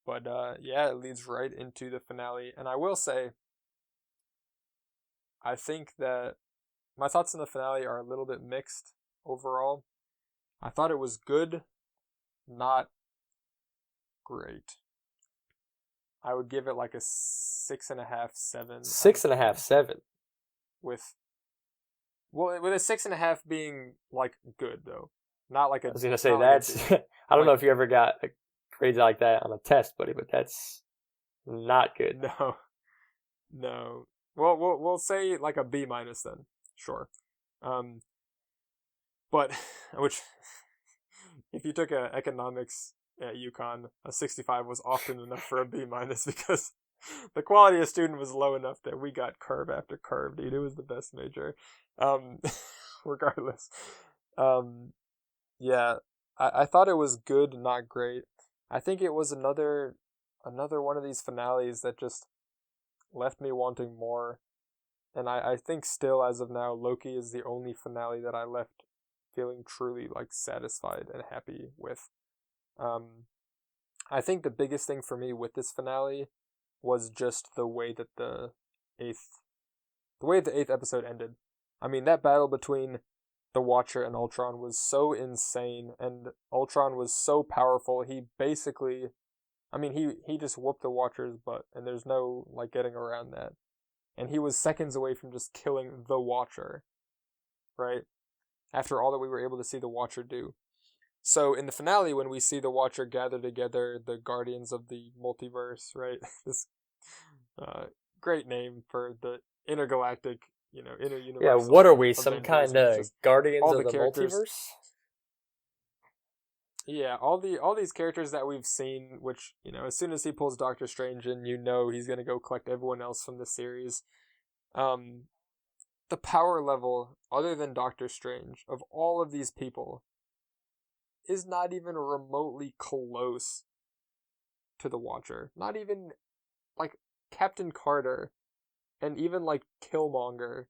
But, it leads right into the finale. And I will say, I think that my thoughts on the finale are a little bit mixed overall. I thought it was good, not great. I would give it like a 6.5, 7. 6.5, 7. With a 6.5 being like good though, not like a. I was gonna say that's. I don't know if you ever got a grade like that on a test, buddy, but that's not good. No. Well, we'll say like a B minus then. Sure. But which, if you took a economics at UConn, a 65 was often enough for a B minus because the quality of student was low enough that we got curve after curve, dude. It was the best major. Regardless. I thought it was good, not great. I think it was another one of these finales that just left me wanting more. And I think still, as of now, Loki is the only finale that I left feeling truly like satisfied and happy with. I think the biggest thing for me with this finale was just the way that the eighth episode ended. I mean, that battle between the Watcher and Ultron was so insane, and Ultron was so powerful. He basically, he just whooped the Watcher's butt, and there's no like getting around that. And he was seconds away from just killing the Watcher, right? After all that we were able to see the Watcher do. So in the finale, when we see the Watcher gather together the Guardians of the Multiverse, right? This great name for the intergalactic, interuniversal. Yeah, what are we? Some Avengers, kind of Guardians of the characters. Multiverse? Yeah, all these characters that we've seen, which, as soon as he pulls Doctor Strange in, he's going to go collect everyone else from the series. The power level, other than Doctor Strange, of all of these people is not even remotely close to the Watcher. Not even, like, Captain Carter, and even, like, Killmonger,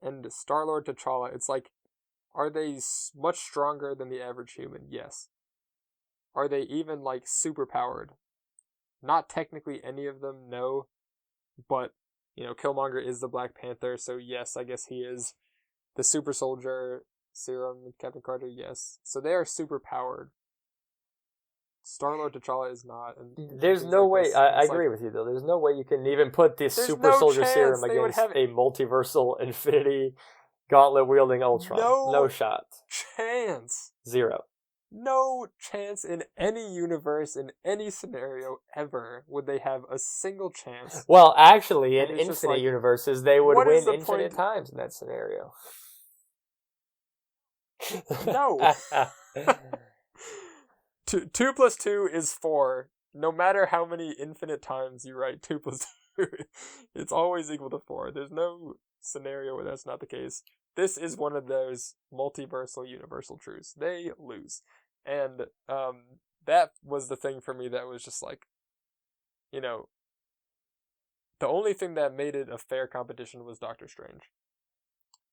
and Star-Lord T'Challa. It's like, are they much stronger than the average human? Yes. Are they even, like, superpowered? Not technically any of them, no. But, Killmonger is the Black Panther, so yes, I guess he is. The super soldier serum, Captain Carter, yes. So they are superpowered. Star-Lord T'Challa is not. And there's no way, I agree with you though, there's no way you can even put this super soldier serum against a multiversal infinity gauntlet wielding Ultron. No shot. Chance. 0. No chance in any universe, in any scenario ever would they have a single chance. Well, actually, in infinite universes, they would win infinite times in that scenario. No. 2 plus 2 is 4. No matter how many infinite times you write 2 plus 2, it's always equal to 4. There's no scenario where that's not the case. this is one of those multiversal universal truths. They lose. And that was the thing for me that was just like, you know, the only thing that made it a fair competition was Doctor Strange.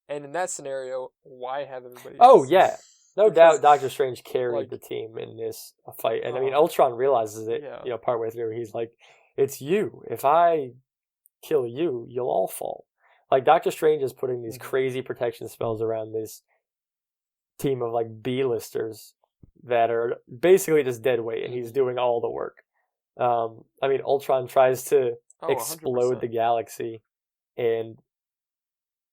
And in that scenario, why have everybody Oh, else? yeah. No Because, doubt Doctor Strange carried like- the team in this fight. And I mean, Oh, Ultron realizes it, yeah. you know, partway through. He's like, it's you. If I kill you, you'll all fall. Like, Doctor Strange is putting these Mhm. crazy protection spells around this team of, like, B-listers that are basically just dead weight, and he's doing all the work. I mean, Ultron tries to Oh, explode the 100%. galaxy, and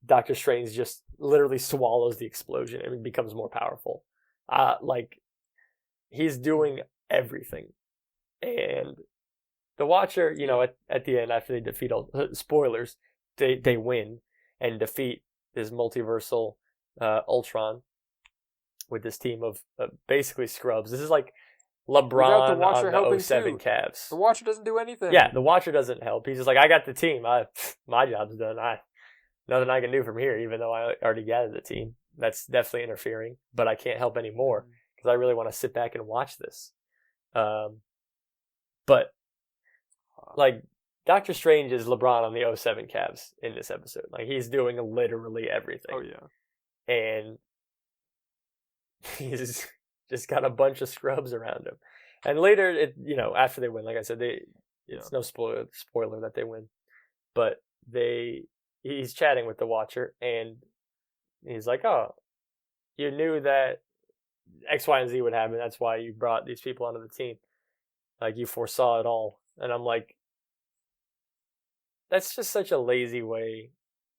Doctor Strange just literally swallows the explosion and becomes more powerful. Like, he's doing everything. And the Watcher, you know, at the end, after they defeat spoilers, they win and defeat this multiversal Ultron with this team of basically scrubs. This is like LeBron the Watcher on helping the 07 too. Cavs. The Watcher doesn't do anything. Yeah, the Watcher doesn't help. He's just like, I got the team. My job's done. Nothing I can do from here, even though I already gathered the team. That's definitely interfering, but I can't help anymore because I really want to sit back and watch this. But like, Doctor Strange is LeBron on the 07 Cavs in this episode. Like, he's doing literally everything. Oh, yeah. And he's just got a bunch of scrubs around him. And later, after they win, like I said, it's no spoiler that they win. But he's chatting with the Watcher, and he's like, oh, you knew that X, Y, and Z would happen. That's why you brought these people onto the team. Like, you foresaw it all. And I'm like, that's just such a lazy way.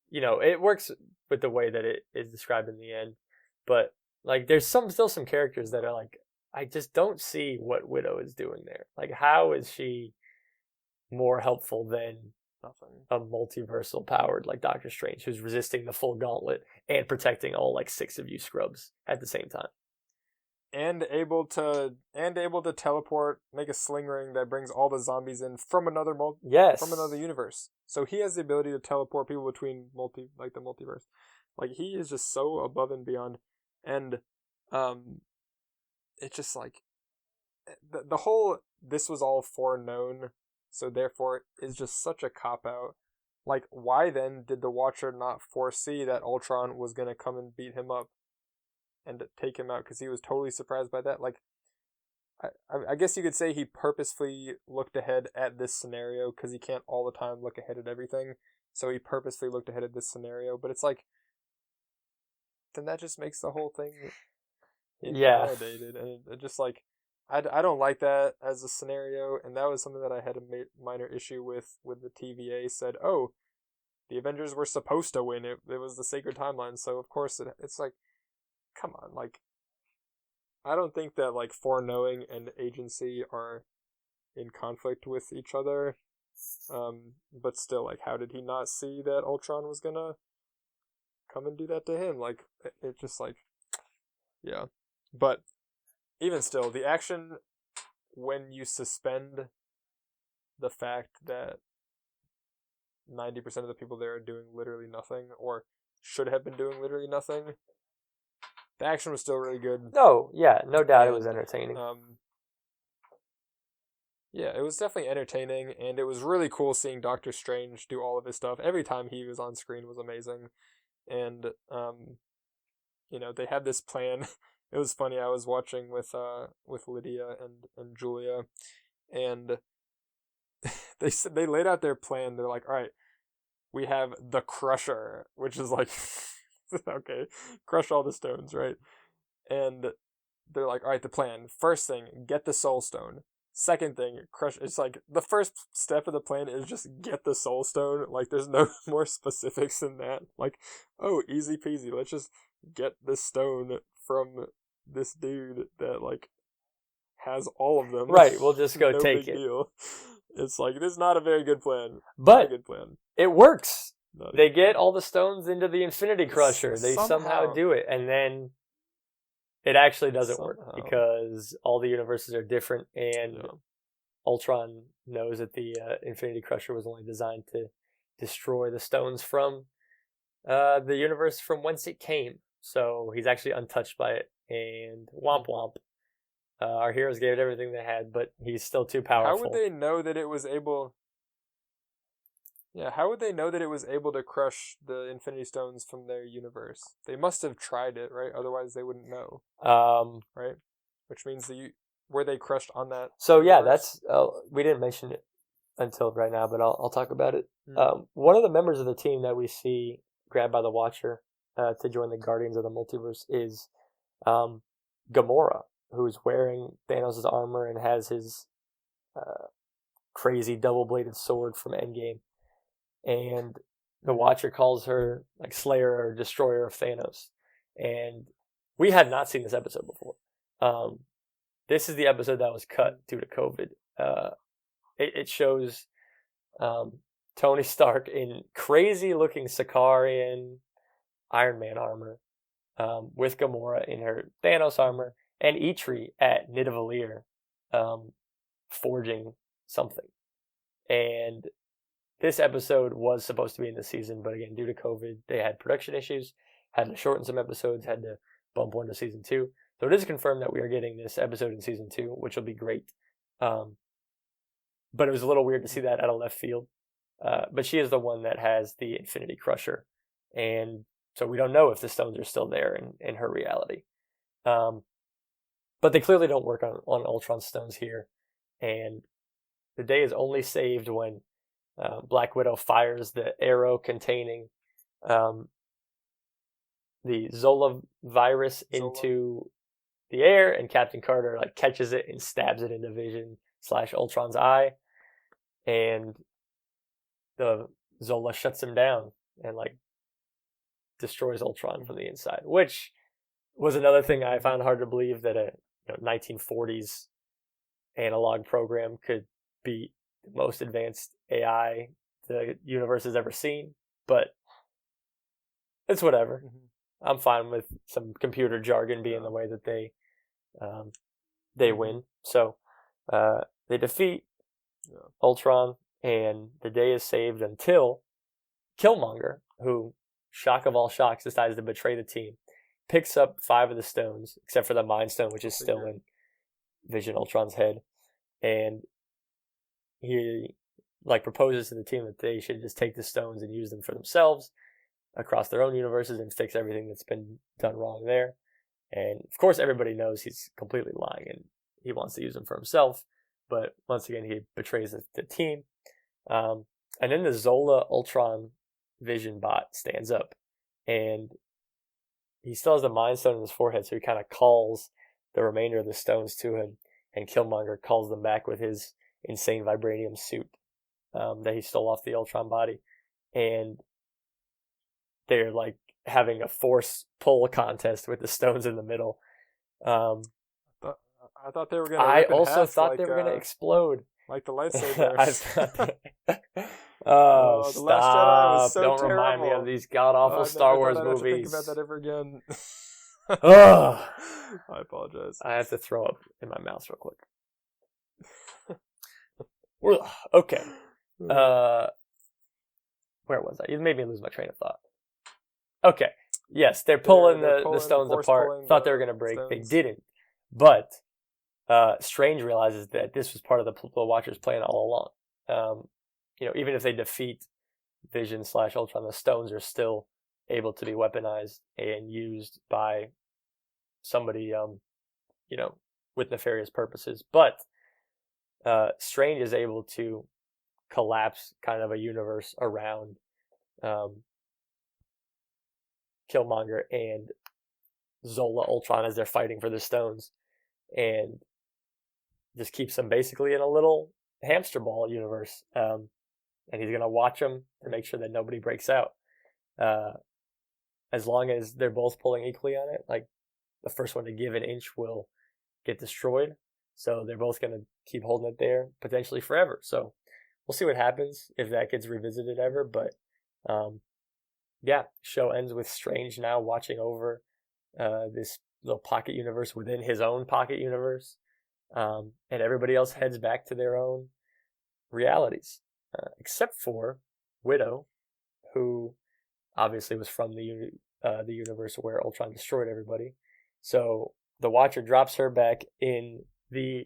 You know, it works with the way that it is described in the end. But, like, there's still some characters that are like, I just don't see what Widow is doing there. Like, how is she more helpful than a multiversal powered like Doctor Strange, who's resisting the full gauntlet and protecting all like 6 of you scrubs at the same time, and able to teleport, make a sling ring that brings all the zombies in from another universe. So he has the ability to teleport people between the multiverse. Like, he is just so above and beyond, and it's just like the whole this was all foreknown. So therefore, is just such a cop-out. Like, why then did the Watcher not foresee that Ultron was going to come and beat him up and take him out? Because he was totally surprised by that. Like, I guess you could say he purposefully looked ahead at this scenario, because he can't all the time look ahead at everything. So he purposefully looked ahead at this scenario. But it's like, then that just makes the whole thing invalidated. And it just like, I don't like that as a scenario, and that was something that I had a minor issue with the TVA said, oh, the Avengers were supposed to win. It was the sacred timeline, so of course it's like, come on, like, I don't think that like foreknowing and agency are in conflict with each other, but still, like, how did he not see that Ultron was gonna come and do that to him? Like, it just like, yeah, but even still, the action, when you suspend the fact that 90% of the people there are doing literally nothing, or should have been doing literally nothing, the action was still really good. No doubt it was entertaining. Yeah, it was definitely entertaining, and it was really cool seeing Doctor Strange do all of his stuff. Every time he was on screen was amazing. And, they had this plan. It was funny. I was watching with Lydia and Julia, and they laid out their plan. They're like, all right, we have the Crusher, which is like, okay, crush all the stones, right? And they're like, all right, the plan. First thing, get the Soul Stone. Second thing, crush. It's like the first step of the plan is just get the Soul Stone. Like, there's no more specifics than that. Like, oh, easy peasy. Let's just get this stone from this dude that like has all of them. Right, we'll just go no take big it. Deal. It's like, this is not a very good plan. But not a good plan. It works. Not They get all the stones into the Infinity Crusher. They somehow Somehow. do it, and then it actually doesn't work Somehow. because all the universes are different, and Yeah. Ultron knows that the Infinity Crusher was only designed to destroy the stones from the universe from whence it came. So he's actually untouched by it. And womp womp. Our heroes gave it everything they had, but he's still too powerful. How would they know that it was able? Yeah, how would they know that it was able to crush the Infinity Stones from their universe? They must have tried it, right? Otherwise, they wouldn't know. Right? Which means that were they crushed on that? So universe? yeah, that's we didn't mention it until right now, but I'll talk about it. One of the members of the team that we see grabbed by the Watcher to join the Guardians of the Multiverse is Gamora, who's wearing Thanos' armor and has his crazy double-bladed sword from Endgame. And the Watcher calls her like Slayer or Destroyer of Thanos. And we had not seen this episode before. This is the episode that was cut due to COVID. It shows Tony Stark in crazy-looking Sicarian Iron Man armor, with Gamora in her Thanos armor, and Eitri at Nidavellir forging something. And this episode was supposed to be in the season, but again, due to COVID, they had production issues, had to shorten some episodes, had to bump one to season 2. So it is confirmed that we are getting this episode in season 2, which will be great. But it was a little weird to see that out of left field. But she is the one that has the Infinity Crusher. And so we don't know if the stones are still there in her reality. But they clearly don't work on Ultron stones here. And the day is only saved when Black Widow fires the arrow containing the Zola virus into the air, and Captain Carter like catches it and stabs it into Vision/Ultron's eye, and the Zola shuts him down and like destroys Ultron from the inside, which was another thing I found hard to believe, that a 1940s analog program could beat the most advanced AI the universe has ever seen, but it's whatever. I'm fine with some computer jargon being the way that they win. So they defeat Ultron, and the day is saved until Killmonger, who, shock of all shocks, decides to betray the team, picks up 5 of the stones, except for the Mind Stone, which is still in Vision Ultron's head, and he proposes to the team that they should just take the stones and use them for themselves across their own universes and fix everything that's been done wrong there. And of course, everybody knows he's completely lying and he wants to use them for himself. But once again, he betrays the team. And then the Zola Ultron Vision bot stands up, and he still has the Mind Stone in his forehead, so he kind of calls the remainder of the stones to him, and Killmonger calls them back with his insane vibranium suit that he stole off the Ultron body. And they're like having a force pull contest with the stones in the middle. I thought they were going to. I also thought they were going to explode, like the lightsabers. Oh, The Last Jedi was stop! so Don't terrible. remind me of these god awful Star Wars movies. I think about that ever again. Ugh. I apologize. I have to throw up in my mouth real quick. Okay. Where was I? You made me lose my train of thought. Okay. Yes, they're pulling the stones apart. Thought they were going to break. Stones. They didn't. But Strange realizes that this was part of the Watcher's plan all along. Even if they defeat Vision/Ultron, the stones are still able to be weaponized and used by somebody, with nefarious purposes. But Strange is able to collapse kind of a universe around Killmonger and Zola Ultron as they're fighting for the stones, and just keeps them basically in a little hamster ball universe. And he's going to watch them to make sure that nobody breaks out. As long as they're both pulling equally on it, like the first one to give an inch will get destroyed. So they're both going to keep holding it there potentially forever. So we'll see what happens if that gets revisited ever. But show ends with Strange now watching over this little pocket universe within his own pocket universe. And everybody else heads back to their own realities. Except for Widow, who obviously was from the universe where Ultron destroyed everybody. So the Watcher drops her back in the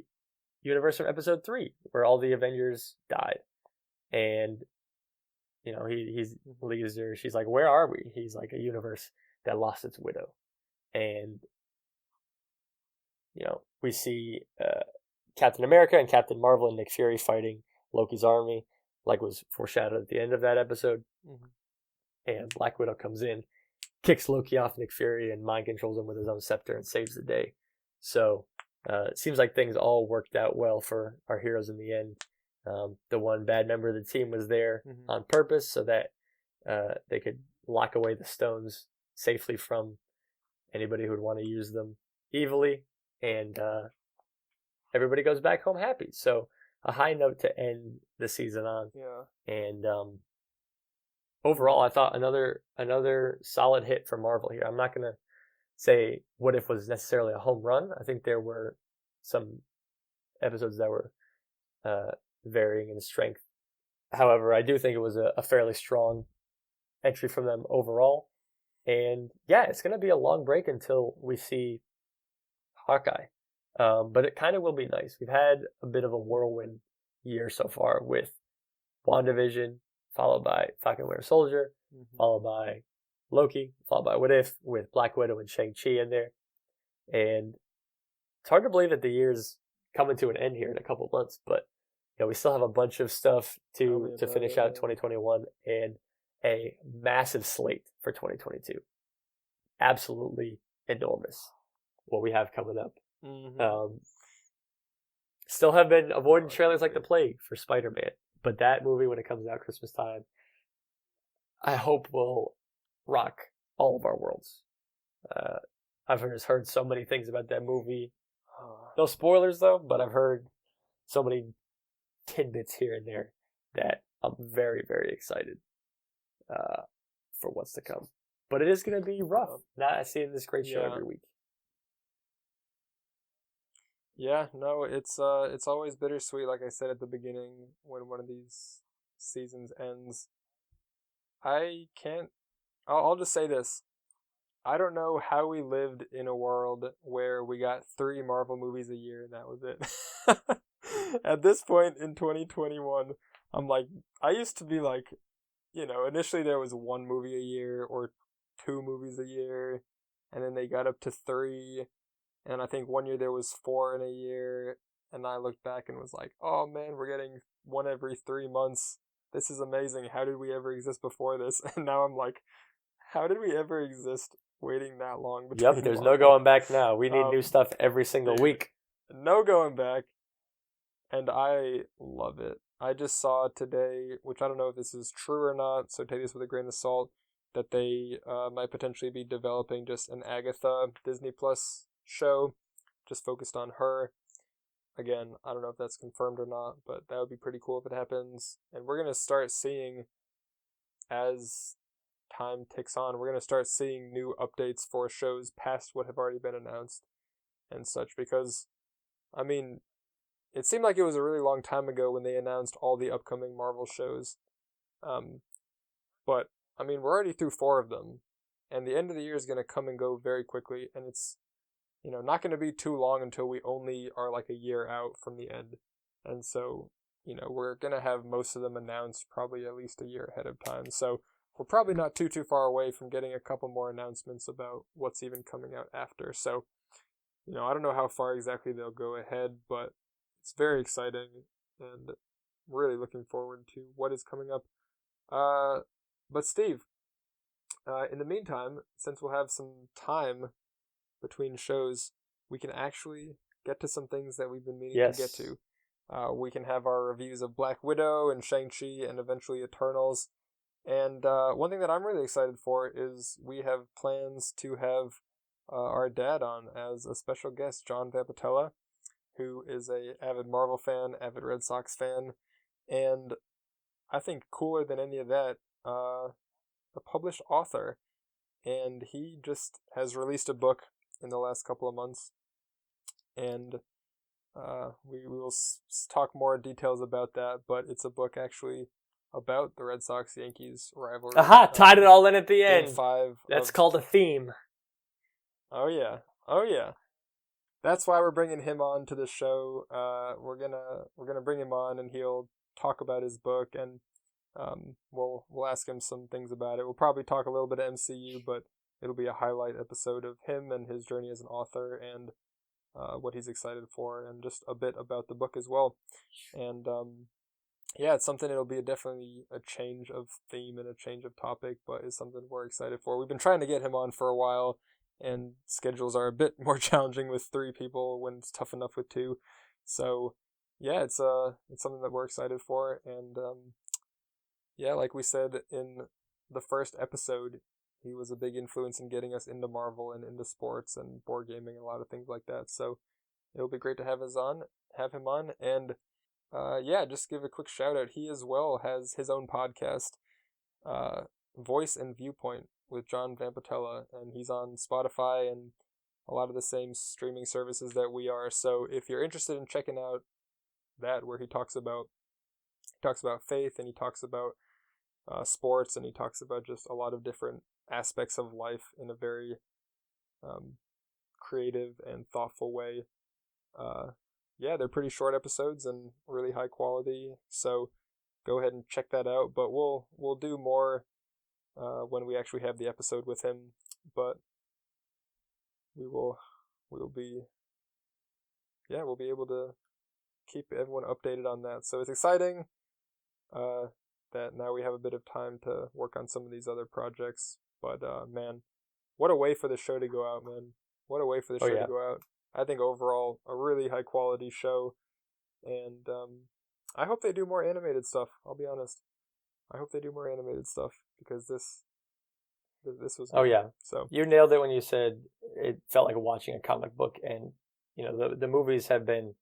universe from Episode 3, where all the Avengers died, and he leaves her. She's like, "Where are we?" He's like, "A universe that lost its widow," and we see Captain America and Captain Marvel and Nick Fury fighting Loki's army, like was foreshadowed at the end of that episode. Mm-hmm. And Black Widow comes in, kicks Loki off Nick Fury, and mind controls him with his own scepter and saves the day. So it seems like things all worked out well for our heroes in the end. The one bad member of the team was there on purpose so that they could lock away the stones safely from anybody who would want to use them evilly, and everybody goes back home happy. So a high note to end the season on. Yeah. And overall, I thought another solid hit for Marvel here. I'm not going to say What If was necessarily a home run. I think there were some episodes that were varying in strength. However, I do think it was a fairly strong entry from them overall. And yeah, it's going to be a long break until we see Hawkeye. But it kind of will be nice. We've had a bit of a whirlwind year so far with WandaVision, followed by Falcon Winter Soldier, followed by Loki, followed by What If, with Black Widow and Shang-Chi in there. And it's hard to believe that the year's coming to an end here in a couple of months, but we still have a bunch of stuff to finish out 2021 and a massive slate for 2022. Absolutely enormous what we have coming up. Still have been avoiding trailers like the plague for Spider-Man, but that movie, when it comes out Christmas time, I hope will rock all of our worlds. I've just heard so many things about that movie. No spoilers though, but I've heard so many tidbits here and there that I'm very, very excited for what's to come. But it is going to be rough not seeing this great show every week. Yeah, no, it's always bittersweet, like I said at the beginning, when one of these seasons ends. I'll just say this. I don't know how we lived in a world where we got 3 Marvel movies a year and that was it. At this point in 2021, I'm like, I used to be like, initially there was 1 movie a year or 2 movies a year, and then they got up to 3. And I think one year there was 4 in a year, and I looked back and was like, oh man, we're getting 1 every 3 months. This is amazing. How did we ever exist before this? And now I'm like, how did we ever exist waiting that long between Yep, there's Marvel? no going back now. We need new stuff every single week. No going back. And I love it. I just saw today, which I don't know if this is true or not, so take this with a grain of salt, that they might potentially be developing just an Agatha Disney Plus show, just focused on her. Again, I don't know if that's confirmed or not, but that would be pretty cool if it happens. And we're going to start seeing, as time ticks on, we're going to start seeing new updates for shows past what have already been announced and such, because, I mean, it seemed like it was a really long time ago when they announced all the upcoming Marvel shows. But, I mean, we're already through 4 of them, and the end of the year is going to come and go very quickly, and it's not going to be too long until we only are like a year out from the end. And so, we're going to have most of them announced probably at least a year ahead of time. So we're probably not too far away from getting a couple more announcements about what's even coming out after. So, I don't know how far exactly they'll go ahead, but it's very exciting and really looking forward to what is coming up. But Steve, in the meantime, since we'll have some time between shows, we can actually get to some things that we've been meaning to get to. We can have our reviews of Black Widow and Shang-Chi and eventually Eternals. And one thing that I'm really excited for is we have plans to have our dad on as a special guest, John Vampatella, who is a avid Marvel fan, avid Red Sox fan, and I think cooler than any of that, a published author. And he just has released a book in the last couple of months, and we will talk more details about that, but it's a book actually about the Red Sox-Yankees rivalry. Aha! Tied it all in at the Game end. 5. That's called a theme. Oh yeah. That's why we're bringing him on to the show. We're gonna bring him on, and he'll talk about his book, and we'll ask him some things about it. We'll probably talk a little bit of MCU, but it'll be a highlight episode of him and his journey as an author, and what he's excited for, and just a bit about the book as well. And yeah, it's something. It'll be definitely a change of theme and a change of topic, but it's something we're excited for. We've been trying to get him on for a while, and schedules are a bit more challenging with 3 people when it's tough enough with 2. So yeah, it's something that we're excited for, and yeah, like we said in the first episode, he was a big influence in getting us into Marvel and into sports and board gaming and a lot of things like that. So it'll be great to have him on, and yeah, just give a quick shout out. He as well has his own podcast, Voice and Viewpoint, with John Vampatella, and he's on Spotify and a lot of the same streaming services that we are. So if you're interested in checking out that, where he talks about faith, and he talks about sports, and he talks about just a lot of different aspects of life in a very creative and thoughtful way. Yeah, they're pretty short episodes and really high quality, so go ahead and check that out. But we'll do more when we actually have the episode with him. But we'll be able to keep everyone updated on that. So it's exciting that now we have a bit of time to work on some of these other projects. But man, what a way for the show to go out, man. What a way for the show to go out. I think overall a really high quality show, and I hope they do more animated stuff. I'll be honest. I hope they do more animated stuff, because this was good. Oh yeah. So you nailed it when you said it felt like watching a comic book, and you know the movies have been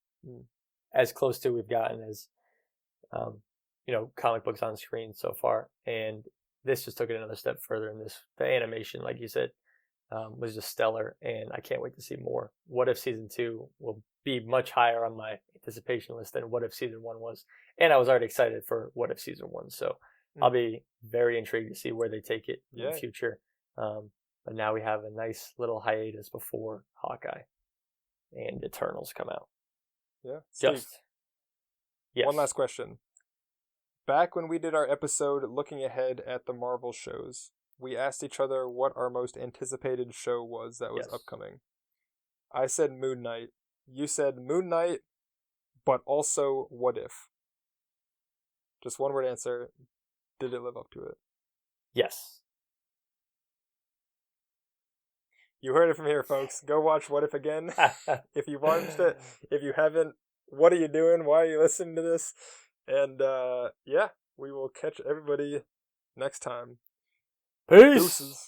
as close to we've gotten as comic books on screen so far, and this just took it another step further. In the animation, like you said, was just stellar, and I can't wait to see more. What If Season 2 will be much higher on my anticipation list than What If Season 1 was, and I was already excited for What If Season 1, so I'll be very intrigued to see where they take it in the future. But now we have a nice little hiatus before Hawkeye and Eternals come out. Yeah. Steve, yes. One last question. Back when we did our episode looking ahead at the Marvel shows, we asked each other what our most anticipated show was that was upcoming. I said Moon Knight. You said Moon Knight, but also What If? Just one word answer. Did it live up to it? Yes. You heard it from here, folks. Go watch What If again. If you watched it. If you haven't, what are you doing? Why are you listening to this? And yeah, we will catch everybody next time. Peace. Deuces.